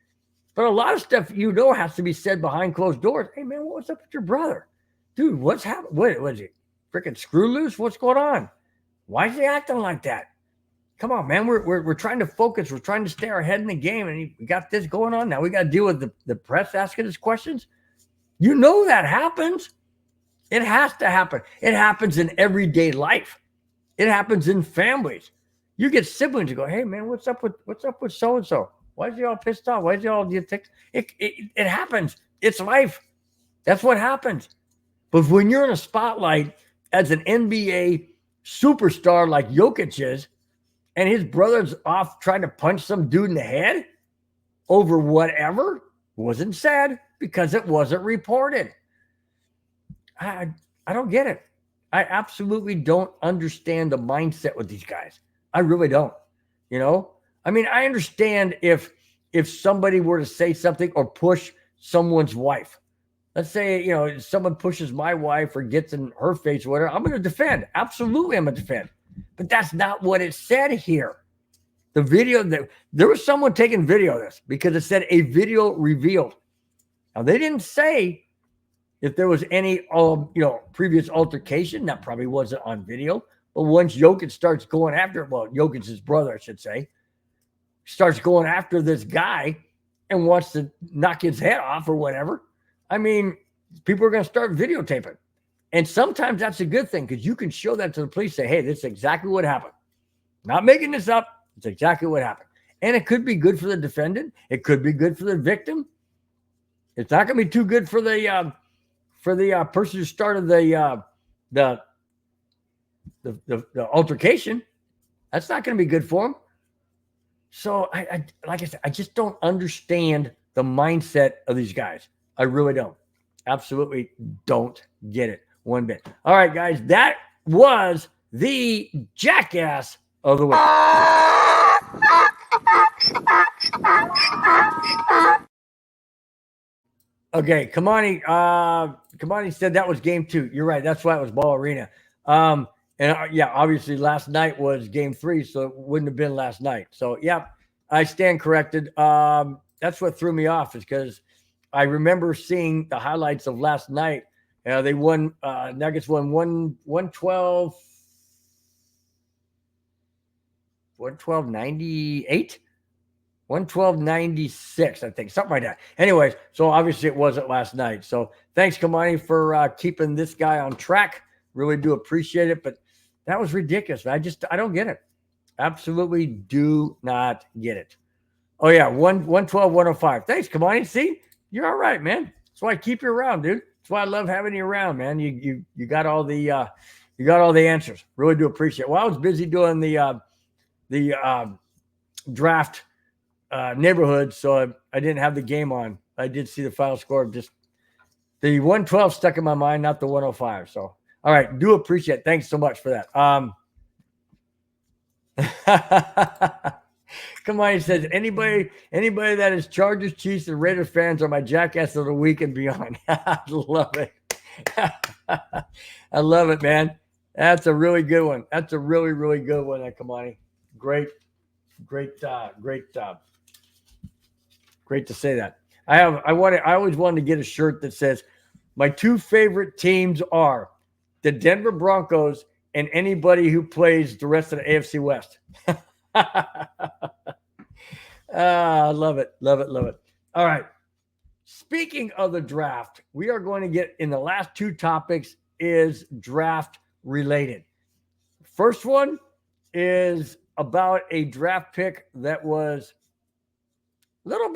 but a lot of stuff, has to be said behind closed doors. Hey, man, what's up with your brother? Dude, what's happening? What was he freaking screw loose? What's going on? Why is he acting like that? Come on, man. We're trying to focus. We're trying to stay our head in the game, and we got this going on. Now we got to deal with the press asking us questions. That happens. It has to happen. It happens in everyday life. It happens in families. You get siblings who go, hey, man, what's up with so-and-so? Why is he all pissed off? Why is he all it happens. It's life. That's what happens. But when you're in a spotlight as an NBA superstar like Jokic is, and his brother's off trying to punch some dude in the head over whatever wasn't said because it wasn't reported. I don't get it. I absolutely don't understand the mindset with these guys. I really don't. I mean, I understand if somebody were to say something or push someone's wife. Let's say, someone pushes my wife or gets in her face or whatever, I'm going to defend. Absolutely, I'm going to defend. But that's not what it said here. The video, there was someone taking video of this because it said a video revealed. Now, they didn't say if there was any, previous altercation. That probably wasn't on video. But once Jokic starts going after, Jokic's brother, I should say, starts going after this guy and wants to knock his head off or whatever, I mean, people are going to start videotaping. And sometimes that's a good thing because you can show that to the police, say, hey, this is exactly what happened. Not making this up. It's exactly what happened. And it could be good for the defendant. It could be good for the victim. It's not going to be too good for the person who started the the altercation. That's not going to be good for him. So I like I said, I just don't understand the mindset of these guys. I really don't. Absolutely don't get it one bit. All right, guys, that was the jackass of the week. Okay, Kamani said that was game 2. You're right. That's why it was Ball Arena. Yeah, obviously last night was game 3, so it wouldn't have been last night. So yeah, I stand corrected. That's what threw me off, is because I remember seeing the highlights of last night. They won. Nuggets won 112. 112.98, 112.96, I think, something like that. Anyways, so obviously it wasn't last night. So thanks, Kamani, for keeping this guy on track. Really do appreciate it. But that was ridiculous. I don't get it. Absolutely do not get it. Oh yeah, 112, 105. Thanks, Kamani. See, you're all right, man. That's why I keep you around, dude. That's why I love having you around, man. You got all the answers. Really do appreciate it. Well, I was busy doing the draft neighborhood, so I didn't have the game on. I did see the final score. Just the 112 stuck in my mind, not the 105. So, all right, do appreciate it. Thanks so much for that. Come on, he says, anybody that is Chargers, Chiefs, and Raiders fans are my jackass of the week and beyond. I love it. I love it, man. That's a really good one. That's a really, really good one, Kamani. Great to say that. I always wanted to get a shirt that says my 2 favorite teams are the Denver Broncos and anybody who plays the rest of the AFC West. I love it. Love it. Love it. All right. Speaking of the draft, we are going to get in the last 2 topics is draft related. First one is about a draft pick that was a little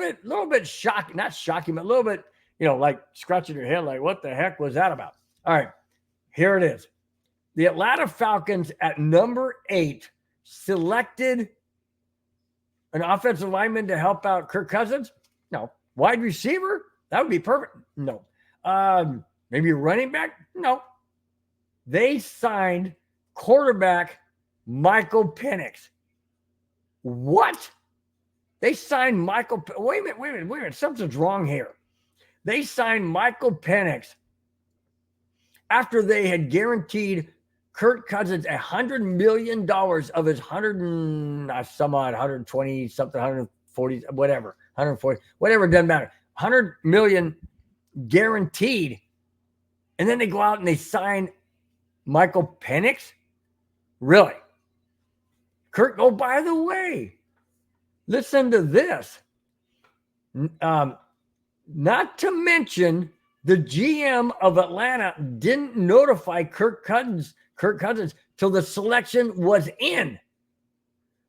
bit shocking, not shocking, but a little bit, like scratching your head, like, what the heck was that about? All right, here it is. The Atlanta Falcons at number 8 selected an offensive lineman to help out Kirk Cousins. No. Wide receiver? That would be perfect. No. Maybe a running back? No. They signed quarterback Michael Penix. What? They signed Michael. Wait a minute. Something's wrong here. They signed Michael Penix after they had guaranteed Kirk Cousins $100 million of his 120 something, 140, whatever, 140, whatever, it doesn't matter. 100 million guaranteed. And then they go out and they sign Michael Penix? Really? Kirk, oh, by the way, listen to this. Not to mention the GM of Atlanta didn't notify Kirk Cousins till the selection was in.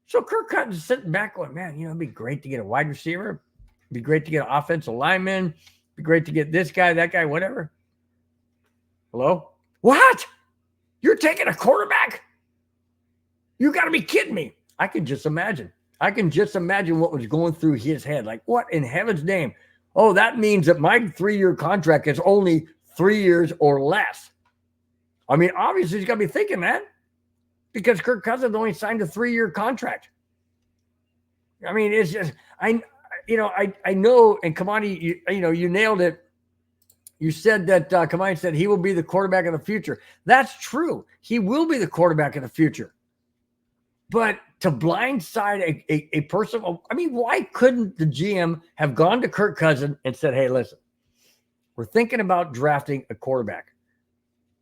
So Kirk Cousins is sitting back going, man, it'd be great to get a wide receiver. It'd be great to get an offensive lineman. It'd be great to get this guy, that guy, whatever. Hello? What? You're taking a quarterback? You got to be kidding me. I can just imagine what was going through his head. Like, what in heaven's name? Oh, that means that my 3-year contract is only 3 years or less. I mean, obviously he's got to be thinking that because Kirk Cousins only signed a 3-year contract. I mean, it's just, I know, and Kamani, you nailed it. You said that Kamani said he will be the quarterback of the future. That's true. He will be the quarterback of the future. But to blindside a person, I mean, why couldn't the GM have gone to Kirk Cousins and said, hey, listen, we're thinking about drafting a quarterback.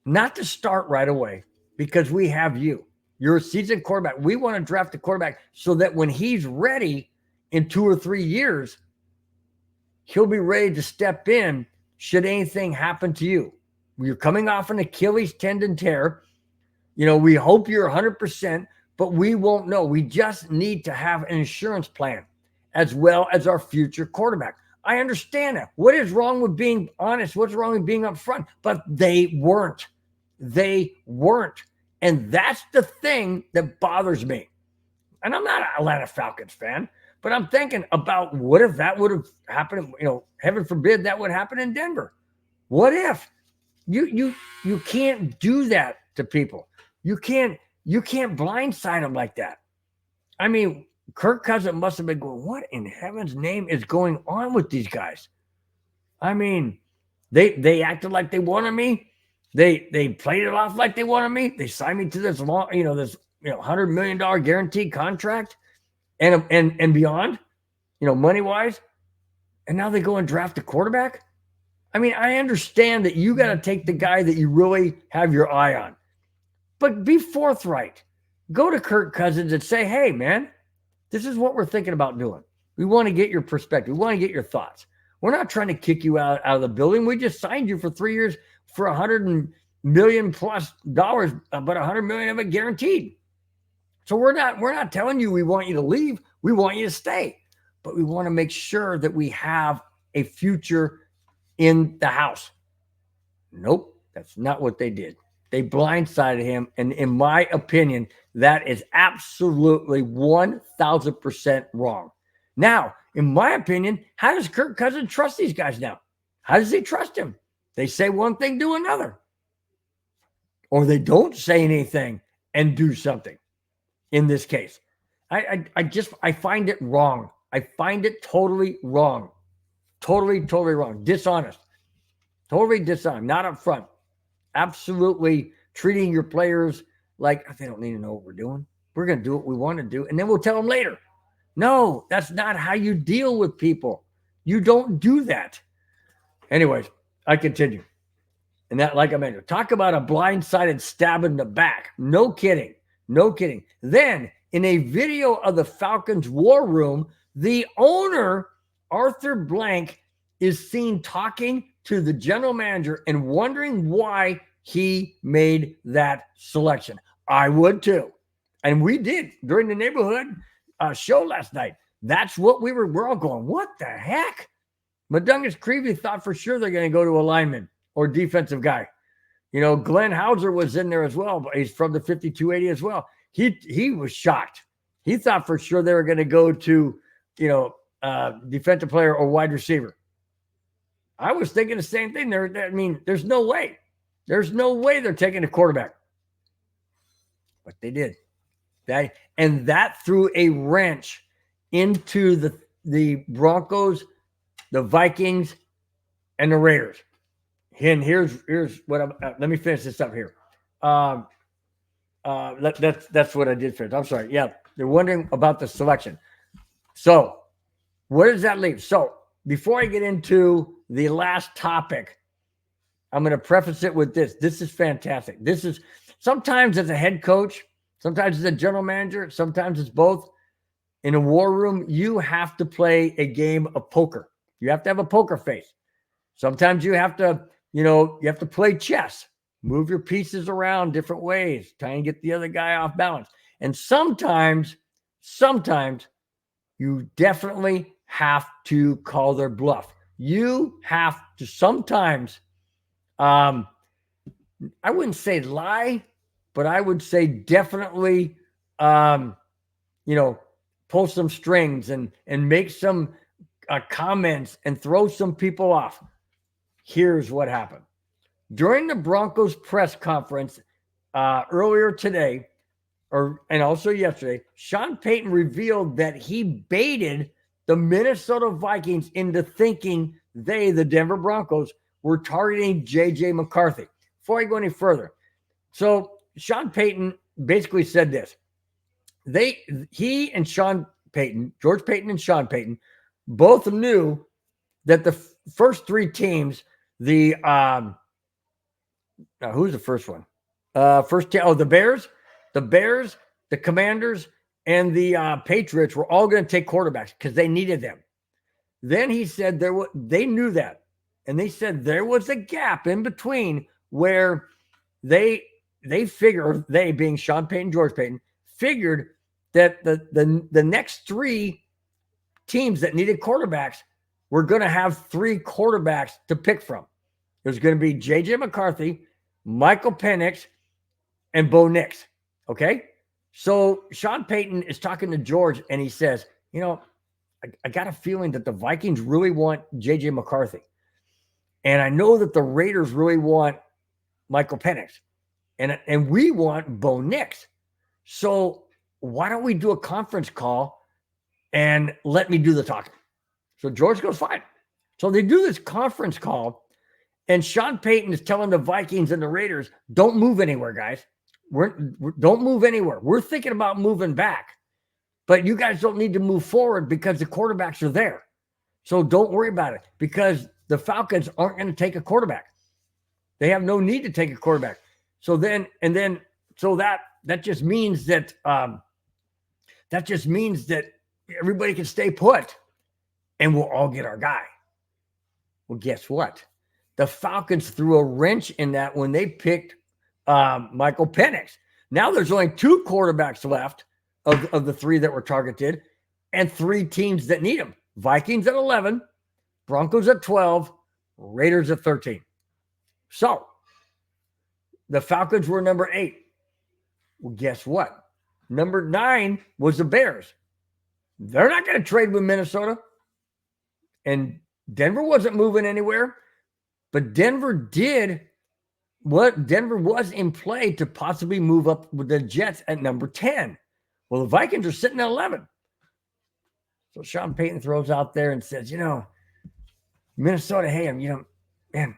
Not to start right away because we have you. You're a seasoned quarterback. We want to draft a quarterback so that when he's ready in 2 or 3 years, he'll be ready to step in should anything happen to you. You're coming off an Achilles tendon tear. We hope you're 100%. But we won't know. We just need to have an insurance plan as well as our future quarterback. I understand that. What is wrong with being honest? What's wrong with being upfront? But they weren't. And that's the thing that bothers me. And I'm not an Atlanta Falcons fan, but I'm thinking about what if that would have happened, heaven forbid that would happen in Denver. What if? You can't do that to people. You can't blindside them like that. I mean, Kirk Cousins must have been going, what in heaven's name is going on with these guys? I mean, they acted like they wanted me. They played it off like they wanted me. They signed me to this long, this $100 million guaranteed contract and beyond, money wise. And now they go and draft a quarterback. I mean, I understand that you got to take the guy that you really have your eye on, but be forthright. Go to Kirk Cousins and say, hey, man, this is what we're thinking about doing. We want to get your perspective. We want to get your thoughts. We're not trying to kick you out of the building. We just signed you for 3 years for $100 million plus, but $100 million of it guaranteed. So we're not telling you we want you to leave. We want you to stay, but we want to make sure that we have a future in the house. Nope, that's not what they did. They blindsided him. And in my opinion, that is absolutely 1,000% wrong. Now, in my opinion, how does Kirk Cousins trust these guys now? How does he trust him? They say one thing, do another. Or they don't say anything and do something in this case. I find it wrong. I find it totally wrong. Totally wrong. Dishonest. Totally dishonest. Not upfront. Absolutely treating your players like they don't need to know what we're doing. We're going to do what we want to do, and then we'll tell them later. No, that's not how you deal with people. You don't do that. Anyways, I continue. And that, like I mentioned, talk about a blindsided stab in the back. No kidding. No kidding. Then, in a video of the Falcons war room, the owner, Arthur Blank, is seen talking to the general manager and wondering why he made that selection. I would too. And we did during the neighborhood show last night. That's what we're all going, what the heck? Madungus Creevy thought for sure they're going to go to a lineman or defensive guy. Glenn Hauser was in there as well, but he's from the 5280 as well. He was shocked. He thought for sure they were going to go to, defensive player or wide receiver. I was thinking the same thing. There's no way. There's no way they're taking a quarterback. But they did. That threw a wrench into the Broncos, the Vikings, and the Raiders. And here's what I'm. Let me finish this up here. That's what I did finish. I'm sorry. Yeah, they're wondering about the selection. So, where does that leave? So, before I get into the last topic, I'm going to preface it with this. This is fantastic. This is sometimes as a head coach, sometimes as a general manager, sometimes it's both. In a war room, you have to play a game of poker. You have to have a poker face. Sometimes you have to, you have to play chess, move your pieces around different ways, try and get the other guy off balance. And sometimes you definitely have to call their bluff. You have to sometimes, I wouldn't say lie, but I would say definitely, pull some strings and make some comments and throw some people off. Here's what happened. During the Broncos press conference earlier today, and also yesterday, Sean Payton revealed that he baited the Minnesota Vikings into thinking the Denver Broncos, were targeting J.J. McCarthy. Before I go any further, so Sean Payton basically said this. He and Sean Payton, George Payton and Sean Payton, both knew that the first three teams, who's the first one? The Bears, the Commanders, and the Patriots were all going to take quarterbacks because they needed them. Then he said they knew that, and they said there was a gap in between where they figured, they being Sean Payton, George Payton, figured that the next three teams that needed quarterbacks were going to have three quarterbacks to pick from. There's going to be J.J. McCarthy, Michael Penix, and Bo Nix. Okay. So Sean Payton is talking to George and he says, I got a feeling that the Vikings really want JJ McCarthy. And I know that the Raiders really want Michael Penix. And we want Bo Nix. So why don't we do a conference call and let me do the talking? So George goes, fine. So they do this conference call, and Sean Payton is telling the Vikings and the Raiders, don't move anywhere, guys. Don't move anywhere. We're thinking about moving back, but you guys don't need to move forward because the quarterbacks are there. So don't worry about it, because the Falcons aren't going to take a quarterback. They have no need to take a quarterback. So that just means that everybody can stay put and we'll all get our guy. Well, guess what? The Falcons threw a wrench in that when they picked Michael Penix. Now there's only 2 quarterbacks left of the 3 that were targeted, and 3 teams that need them. Vikings at 11, Broncos at 12, Raiders at 13. So the Falcons were number 8. Well, guess what? Number 9 was the Bears. They're not going to trade with Minnesota. And Denver wasn't moving anywhere. But Denver was in play to possibly move up with the Jets at number 10. Well, the Vikings are sitting at 11. So Sean Payton throws out there and says, Minnesota, hey, man,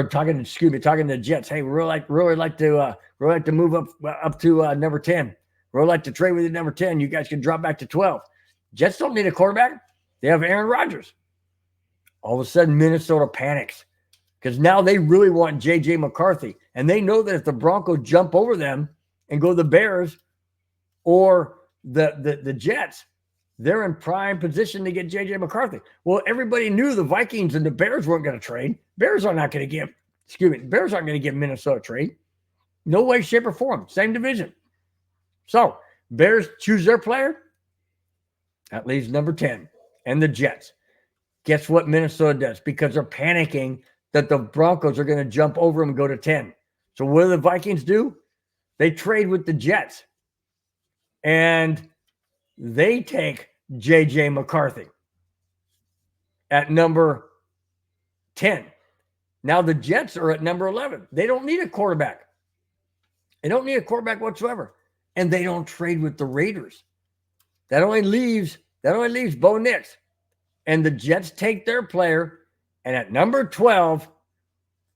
talking to the Jets. Hey, we really like to move up to number 10. Really like to trade with you number 10. You guys can drop back to 12. Jets don't need a quarterback. They have Aaron Rodgers. All of a sudden, Minnesota panics because now they really want JJ McCarthy, and they know that if the Broncos jump over them and go the Bears or the Jets, they're in prime position to get JJ McCarthy. Well, everybody knew the Vikings and the Bears weren't going to trade. Bears aren't going to give Minnesota a trade. No way, shape, or form. Same division. So Bears choose their player. That leaves number 10 and the Jets. Guess what Minnesota does? Because they're panicking that the Broncos are going to jump over them and go to 10. So what do the Vikings do? They trade with the Jets. And they take JJ McCarthy at number 10. Now the Jets are at number 11. They don't need a quarterback. They don't need a quarterback whatsoever. And they don't trade with the Raiders. That only leaves Bo Nix. And the Jets take their player. And at number 12,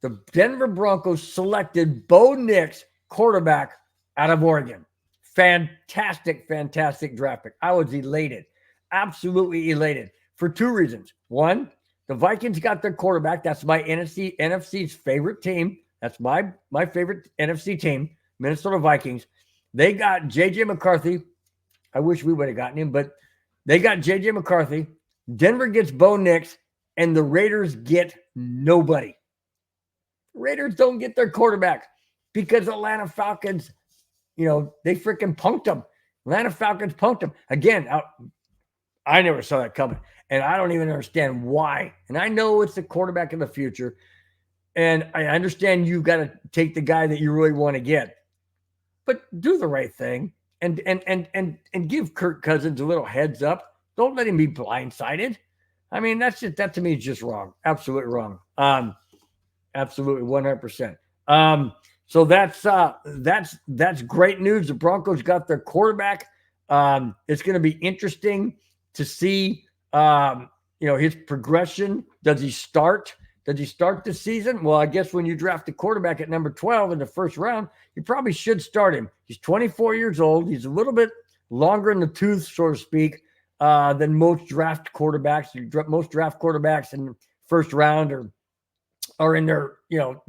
the Denver Broncos selected Bo Nix, quarterback out of Oregon. Fantastic draft pick. I was elated. Absolutely elated for 2 reasons. One, the Vikings got their quarterback. That's my NFC's favorite team. That's my favorite NFC team, Minnesota Vikings. They got JJ McCarthy. I wish we would have gotten him, but they got JJ McCarthy. Denver gets Bo Nix, and the Raiders get nobody. Raiders don't get their quarterback because Atlanta Falcons, they freaking punked them. Atlanta Falcons punked them. Again, I never saw that coming, and I don't even understand why. And I know it's the quarterback of the future, and I understand you got to take the guy that you really want to get. But do the right thing and give Kirk Cousins a little heads up. Don't let him be blindsided. I mean, that to me is just wrong. Absolutely wrong. Absolutely 100%. So that's great news. The Broncos got their quarterback. It's going to be interesting to see his progression. Does he start this season? Well, I guess when you draft a quarterback at number 12 in the first round, you probably should start him. He's 24 years old. He's a little bit longer in the tooth, so to speak, than most draft quarterbacks. Most draft quarterbacks in the first round are in their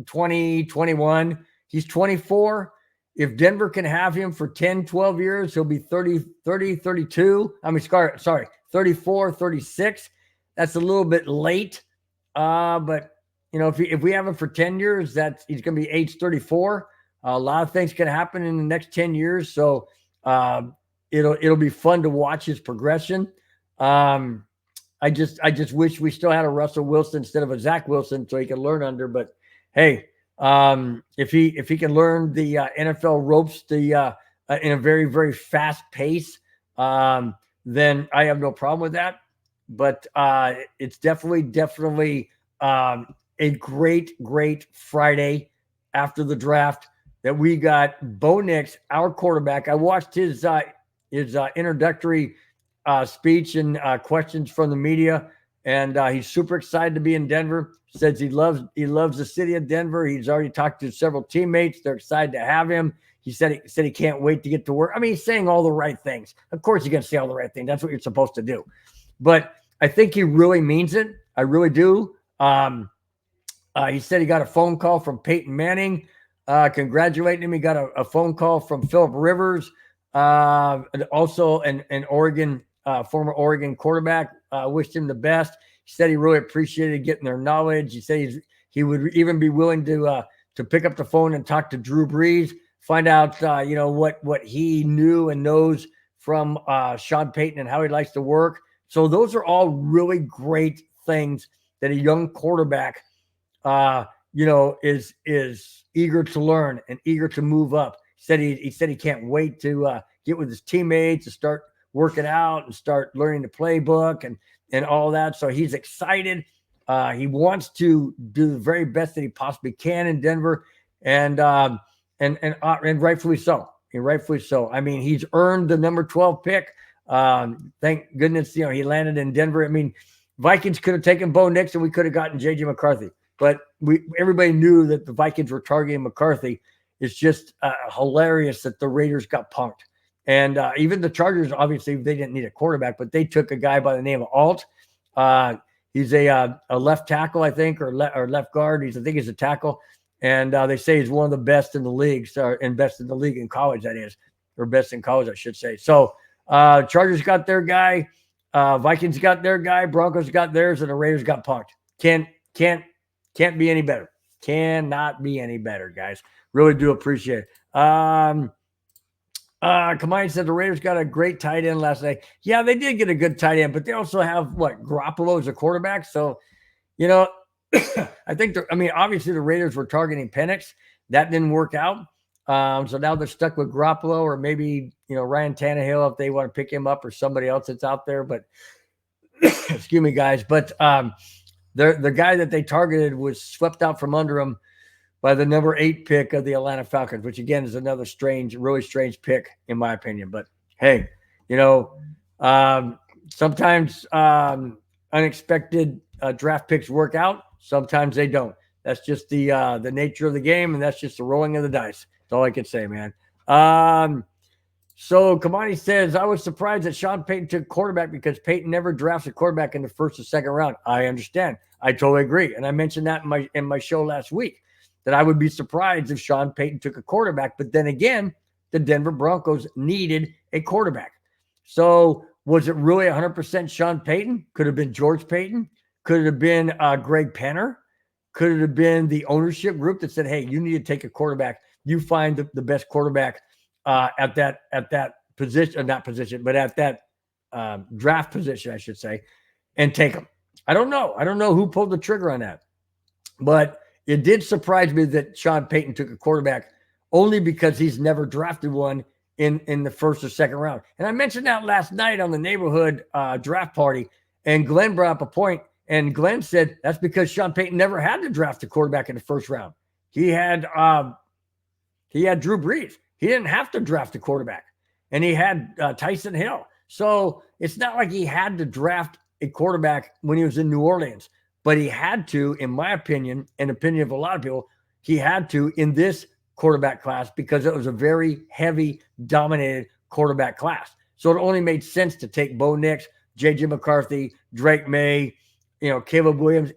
20, 21. He's 24. If Denver can have him for 10, 12 years, he'll be 30, 32. I mean, sorry, 34, 36. That's a little bit late. But if we have him for 10 years, he's going to be age 34. A lot of things can happen in the next 10 years. So it'll be fun to watch his progression. I just wish we still had a Russell Wilson instead of a Zach Wilson so he could learn under. But hey, If he can learn the NFL ropes, in a very, very fast pace, then I have no problem with that. But it's definitely a great Friday after the draft that we got Bo Nix, our quarterback. I watched his introductory speech and questions from the media, and he's super excited to be in Denver. Says he loves the city of Denver. He's already talked to several teammates. They're excited to have him. He said he can't wait to get to work. I mean, he's saying all the right things. Of course, you're going to say all the right things. That's what you're supposed to do. But I think he really means it. I really do. He said he got a phone call from Peyton Manning, congratulating him. He got a phone call from Phillip Rivers, also an Oregon former Oregon quarterback. Wished him the best. He said he really appreciated getting their knowledge. He said he would even be willing to pick up the phone and talk to Drew Brees, find out what he knew and knows from Sean Payton and how he likes to work. So those are all really great things that a young quarterback is eager to learn and eager to move up. He said he can't wait to get with his teammates, to start working out and start learning the playbook and all that. So he's excited. He wants to do the very best that he possibly can in Denver, and rightfully so. Rightfully so. I mean, he's earned the number 12 pick. Thank goodness, he landed in Denver. I mean, Vikings could have taken Bo Nix and we could have gotten JJ McCarthy, but everybody knew that the Vikings were targeting McCarthy. It's just hilarious that the Raiders got punked. And even the Chargers, obviously, they didn't need a quarterback, but they took a guy by the name of Alt. He's a left tackle, I think, or left guard. I think he's a tackle. And they say he's one of the best in the league, and best in the league in college, that is, or best in college, I should say. So Chargers got their guy, Vikings got their guy, Broncos got theirs, and the Raiders got punked. Can't be any better. Cannot be any better, guys. Really do appreciate it. Kamani said the Raiders got a great tight end last night. Yeah, they did get a good tight end, but they also have Garoppolo as a quarterback. So, I think obviously the Raiders were targeting Penix. That didn't work out. So now they're stuck with Garoppolo, or maybe, Ryan Tannehill if they want to pick him up, or somebody else that's out there. But excuse me, guys. But the guy that they targeted was swept out from under him by the number 8 pick of the Atlanta Falcons, which again is another really strange pick in my opinion. But hey, sometimes unexpected draft picks work out. Sometimes they don't. That's just the nature of the game, and that's just the rolling of the dice. That's all I can say, man. So Kamani says, I was surprised that Sean Payton took quarterback because Payton never drafts a quarterback in the first or second round. I understand. I totally agree. And I mentioned that in my show last week, that I would be surprised if Sean Payton took a quarterback. But then again, the Denver Broncos needed a quarterback. So was it really 100% Sean Payton? Could have been George Payton. Could it have been Greg Penner? Could it have been the ownership group that said, hey, you need to take a quarterback. You find the best quarterback at that position, not position, but at that draft position, I should say, and take him. I don't know. I don't know who pulled the trigger on that. But it did surprise me that Sean Payton took a quarterback, only because he's never drafted one in the first or second round. And I mentioned that last night on the neighborhood draft party, and Glenn brought up a point, and Glenn said that's because Sean Payton never had to draft a quarterback in the first round. He had Drew Brees. He didn't have to draft a quarterback, and he had Tyson Hill. So it's not like he had to draft a quarterback when he was in New Orleans. But he had to, in my opinion, and opinion of a lot of people, he had to in this quarterback class because it was a very heavy, dominated quarterback class. So it only made sense to take Bo Nix, J.J. McCarthy, Drake May, Caleb Williams,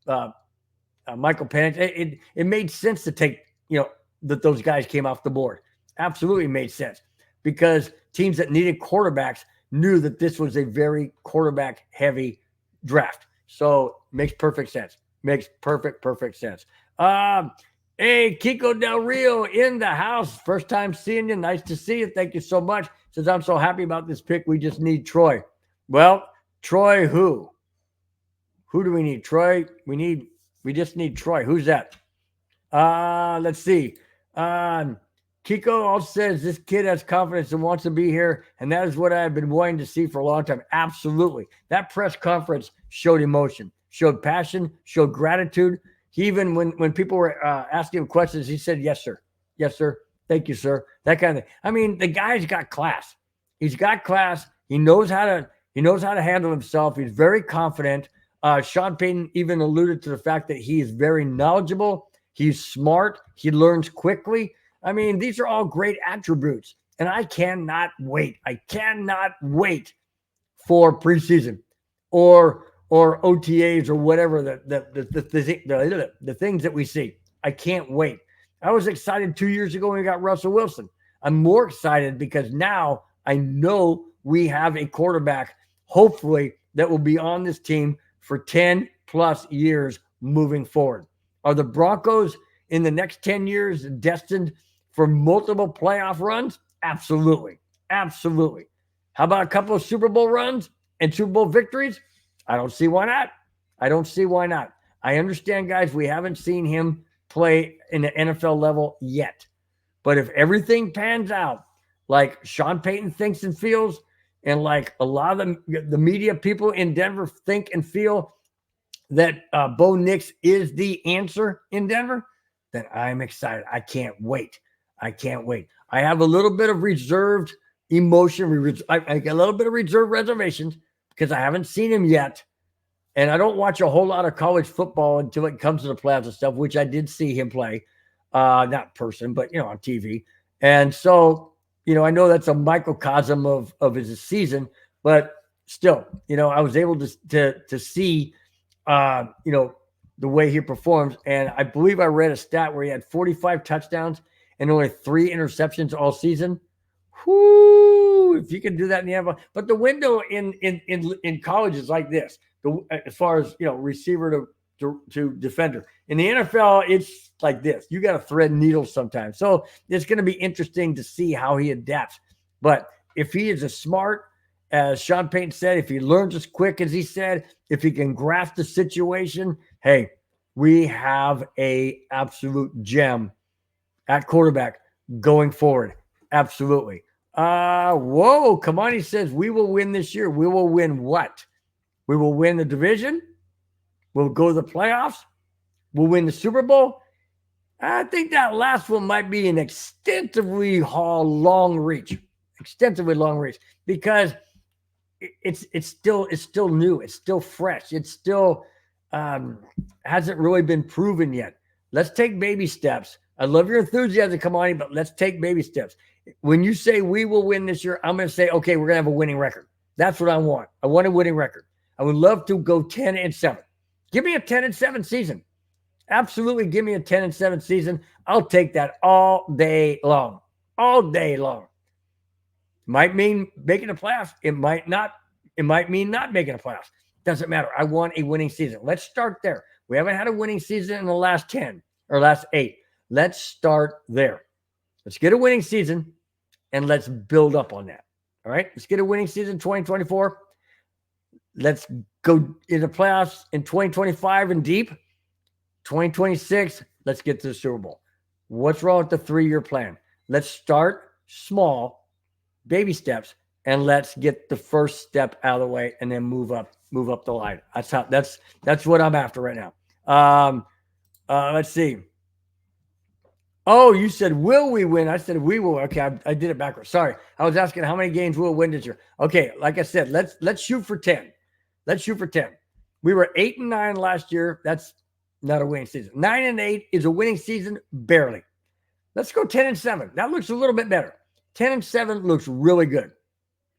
Michael Penix. It made sense to take, that those guys came off the board. Absolutely made sense, because teams that needed quarterbacks knew that this was a very quarterback-heavy draft. So makes perfect sense. Makes perfect sense. Hey, Kiko Del Rio in the house. First time seeing you. Nice to see you. Thank you so much. Says, I'm so happy about this pick. We just need Troy. Well, Troy who? Who do we need? Troy? We just need Troy. Who's that? Let's see. Kiko also says this kid has confidence and wants to be here, and that is what I have been wanting to see for a long time. Absolutely. That press conference showed emotion, showed passion, showed gratitude. He even, when people were asking him questions, he said, "Yes, sir. Yes, sir. Thank you, sir." That kind of thing. I mean, the guy's got class. He's got class. He knows how to handle himself. He's very confident. Sean Payton even alluded to the fact that he is very knowledgeable. He's smart. He learns quickly. I mean, these are all great attributes, and I cannot wait. I cannot wait for preseason or OTAs or whatever the things that we see. I can't wait. I was excited 2 years ago when we got Russell Wilson. I'm more excited because now I know we have a quarterback, hopefully, that will be on this team for 10 plus years moving forward. Are the Broncos in the next 10 years destined for multiple playoff runs? Absolutely. Absolutely. How about a couple of Super Bowl runs and Super Bowl victories? I don't see why not. I don't see why not. I understand, guys, we haven't seen him play in the NFL level yet. But if everything pans out like Sean Payton thinks and feels, and like a lot of the media people in Denver think and feel that Bo Nix is the answer in Denver, then I'm excited. I can't wait. I can't wait. I have a little bit of reserved emotion. I got a little bit of reserved reservations because I haven't seen him yet. And I don't watch a whole lot of college football until it comes to the playoffs and stuff, which I did see him play. Not person, but, on TV. And so, I know that's a microcosm of his season, but still, I was able to see, the way he performs. And I believe I read a stat where he had 45 touchdowns and only 3 interceptions all season. Whoo, if you can do that in the NFL. But the window in college is like this, as far as, receiver to defender. In the NFL, it's like this. You got to thread needles sometimes. So it's going to be interesting to see how he adapts. But if he is as smart as Sean Payton said, if he learns as quick as he said, if he can grasp the situation, hey, we have a absolute gem at quarterback going forward. Absolutely. Whoa, Kamani says we will win this year. We will win what? We will win the division. We'll go to the playoffs. We'll win the Super Bowl. I think that last one might be an extensively long reach, because it's still new. It's still fresh. It's still hasn't really been proven yet. Let's take baby steps. I love your enthusiasm, Kamani, but let's take baby steps. When you say we will win this year, I'm going to say, okay, we're going to have a winning record. That's what I want. I want a winning record. I would love to go 10-7. Give me a 10-7 season. Absolutely, give me a 10-7 season. I'll take that all day long. All day long. Might mean making the playoffs. It might not. It might mean not making the playoffs. Doesn't matter. I want a winning season. Let's start there. We haven't had a winning season in the last 10 or last 8. Let's start there. Let's get a winning season and let's build up on that. All right? Let's get a winning season 2024. Let's go in the playoffs in 2025 and deep. 2026, let's get to the Super Bowl. What's wrong with the 3-year plan? Let's start small, baby steps, and let's get the first step out of the way and then move up the line. That's what I'm after right now. Let's see. Oh, you said, will we win? I said, we will. Okay, I did it backwards. Sorry. I was asking how many games we'll win this year. Okay, like I said, let's shoot for 10. Let's shoot for 10. We were 8-9 last year. That's not a winning season. 9-8 is a winning season, barely. Let's go 10-7. That looks a little bit better. 10-7 looks really good.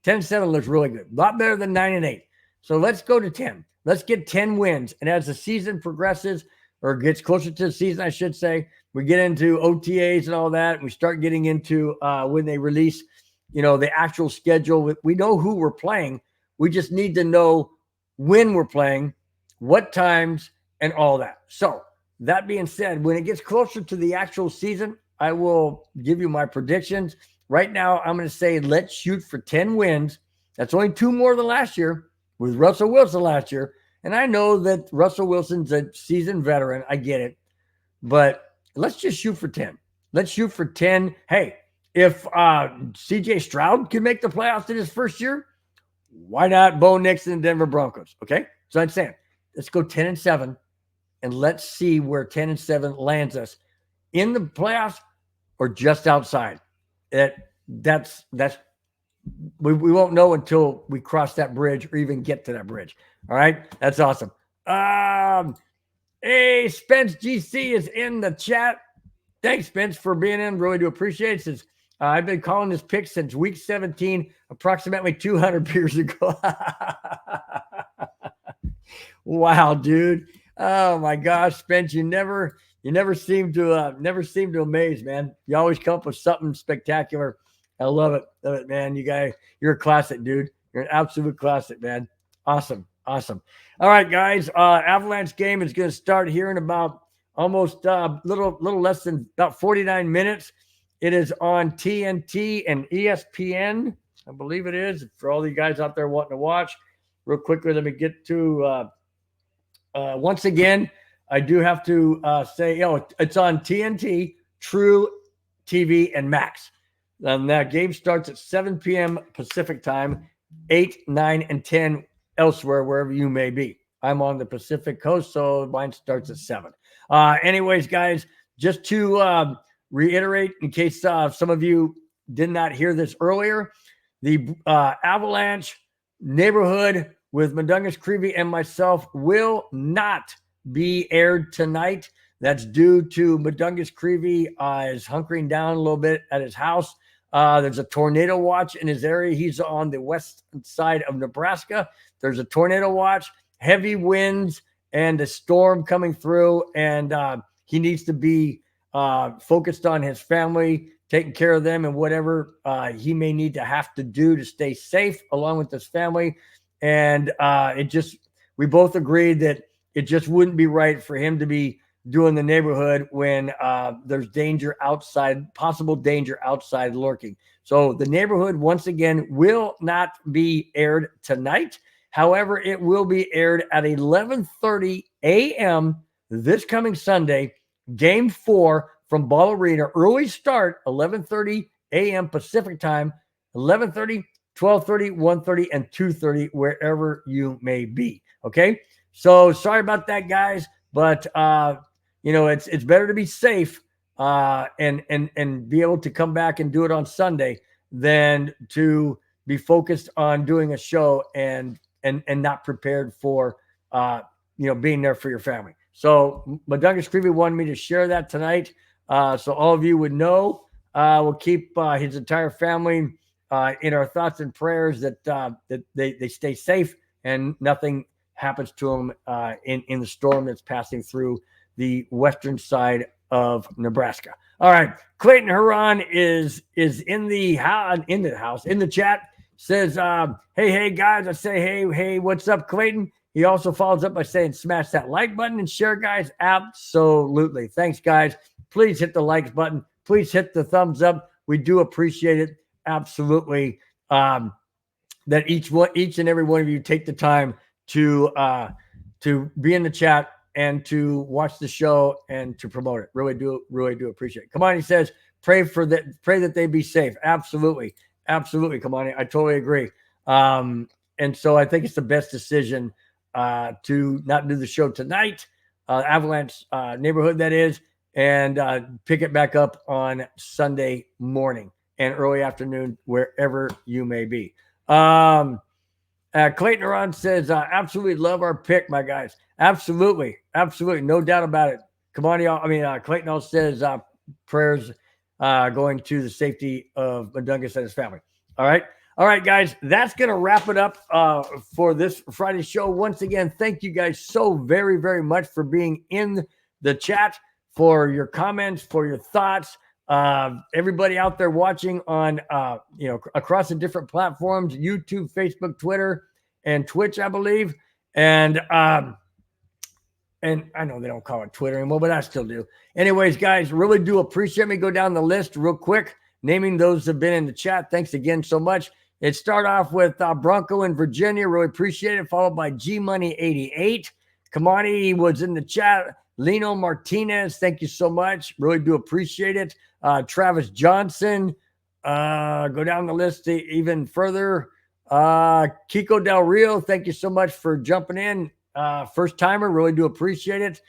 10-7 looks really good. A lot better than 9-8. So let's go to 10. Let's get 10 wins. And as the season progresses, or gets closer to the season, I should say, we get into OTAs and all that, and we start getting into when they release, the actual schedule. We know who we're playing. We just need to know when we're playing, what times, and all that. So that being said, when it gets closer to the actual season, I will give you my predictions. Right now, I'm going to say let's shoot for 10 wins. That's only 2 more than last year with Russell Wilson last year. And I know that Russell Wilson's a seasoned veteran. I get it. But let's just shoot for 10. Let's shoot for 10. Hey, if CJ Stroud can make the playoffs in his first year, why not Bo Nix and the Denver Broncos? Okay. So I'm saying, let's go 10-7 and let's see where 10-7 lands us in the playoffs or just outside. That's we won't know until we cross that bridge or even get to that bridge. All right. That's awesome. Hey, Spence GC is in the chat. Thanks, Spence, for being in. Really do appreciate it. Since I've been calling this pick since week 17, approximately 200 beers ago. Wow, dude. Oh my gosh, Spence, you never seem to amaze, man. You always come up with something spectacular. I love it, man. You're a classic, dude. You're an absolute classic, man. Awesome. All right, guys. Avalanche game is going to start here in about almost little less than about 49 minutes. It is on TNT and ESPN, I believe it is. For all you guys out there wanting to watch, real quickly, let me get to. Once again, I do have to say, it's on TNT, True TV, and Max. And that game starts at 7 p.m. Pacific time, 8, 9, and 10 elsewhere, wherever you may be. I'm on the Pacific Coast, so mine starts at 7. Anyways, guys, just to reiterate, in case some of you did not hear this earlier, the Avalanche neighborhood with Mundungus Creevy and myself will not be aired tonight. That's due to Mundungus Creevy is hunkering down a little bit at his house. There's a tornado watch in his area. He's on the west side of Nebraska. There's a tornado watch, heavy winds, and a storm coming through. And he needs to be focused on his family, taking care of them, and whatever he may need to have to do to stay safe along with his family. And we both agreed that it just wouldn't be right for him to be doing the neighborhood when there's danger outside, possible danger outside lurking. So the neighborhood, once again, will not be aired tonight. However, it will be aired at 11:30 a.m. this coming Sunday, Game 4 from Ball Arena. Early start, 11:30 a.m. Pacific time, 11:30, 12:30, 1:30, and 2:30, wherever you may be. Okay? So sorry about that, guys, but it's better to be safe and be able to come back and do it on Sunday than to be focused on doing a show and not prepared for being there for your family. So Mundungus Creevy wanted me to share that tonight, so all of you would know. We'll keep his entire family in our thoughts and prayers that they stay safe and nothing happens to them in the storm that's passing through the western side of Nebraska. All right, Clayton Huron is in the house, in the chat. Says, hey guys. I say, hey, what's up, Clayton? He also follows up by saying, smash that like button and share, guys. Absolutely. Thanks, guys. Please hit the likes button. Please hit the thumbs up. We do appreciate it. Absolutely. That each and every one of you take the time to be in the chat and to watch the show and to promote it. Really do appreciate it. Come on, he says, pray that they be safe. Absolutely. Come on, I totally agree. And so I think it's the best decision to not do the show tonight, Avalanche neighborhood, that is, and pick it back up on Sunday morning and early afternoon, wherever you may be. Clayton Aron says, absolutely love our pick, my guys. Absolutely. No doubt about it. Come on, y'all. Clayton also says prayers going to the safety of Mundungus and his family. All right, guys. That's going to wrap it up for this Friday show. Once again, thank you guys so very, very much for being in the chat, for your comments, for your thoughts. Everybody out there watching on, across the different platforms, YouTube, Facebook, Twitter, and Twitch, I believe. And I know they don't call it Twitter anymore, but I still do. Anyways, guys, really do appreciate me. Go down the list real quick, naming those that have been in the chat. Thanks again so much. It started off with Bronco in Virginia. Really appreciate it. Followed by G Money 88. Kamani was in the chat. Lino Martinez, thank you so much. Really do appreciate it. Travis Johnson, go down the list even further. Kiko Del Rio, thank you so much for jumping in. First timer, really do appreciate it.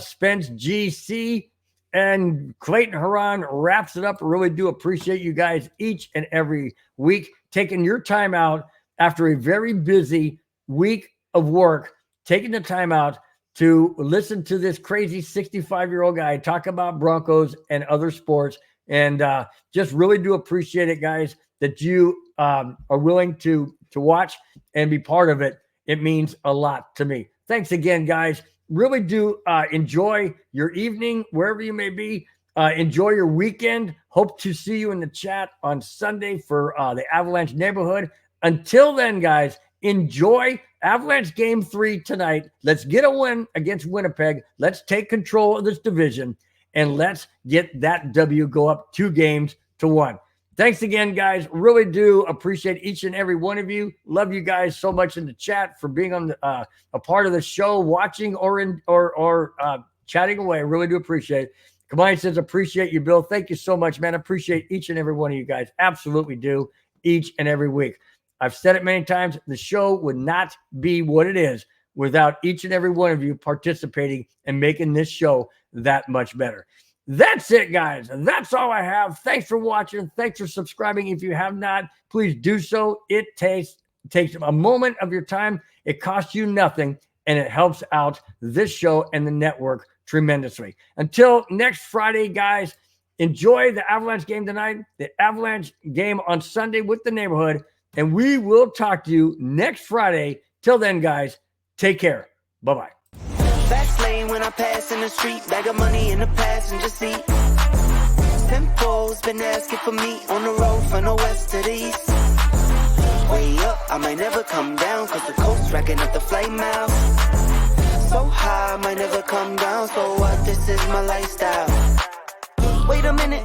Spence GC and Clayton Haran wraps it up. Really do appreciate you guys each and every week taking your time out after a very busy week of work, taking the time out to listen to this crazy 65-year-old guy talk about Broncos and other sports. And just really do appreciate it, guys, that you are willing to watch and be part of it. It means a lot to me. Thanks again, guys. Really do enjoy your evening, wherever you may be. Enjoy your weekend. Hope to see you in the chat on Sunday for the Avalanche neighborhood. Until then, guys, enjoy Avalanche Game 3 tonight. Let's get a win against Winnipeg. Let's take control of this division, and let's get that W go up 2-1. Thanks again, guys. Really do appreciate each and every one of you. Love you guys so much in the chat for being on a part of the show, watching or chatting away. I really do appreciate it. Kamani says, appreciate you, Bill. Thank you so much, man. I appreciate each and every one of you guys. Absolutely do, each and every week. I've said it many times. The show would not be what it is without each and every one of you participating and making this show that much better. That's it, guys. That's all I have. Thanks for watching. Thanks for subscribing. If you have not, please do so. It takes a moment of your time. It costs you nothing, and it helps out this show and the network tremendously. Until next Friday, guys, enjoy the Avalanche game tonight, the Avalanche game on Sunday with the neighborhood, and we will talk to you next Friday. Till then, guys, take care. Bye-bye. Fast lane when I pass in the street, bag of money in the passenger seat. Simcoe's been asking for me on the road from the west to the east. Way up, I might never come down, cause the coast racking up the flight miles. So high, I might never come down, so what, this is my lifestyle. Wait a minute.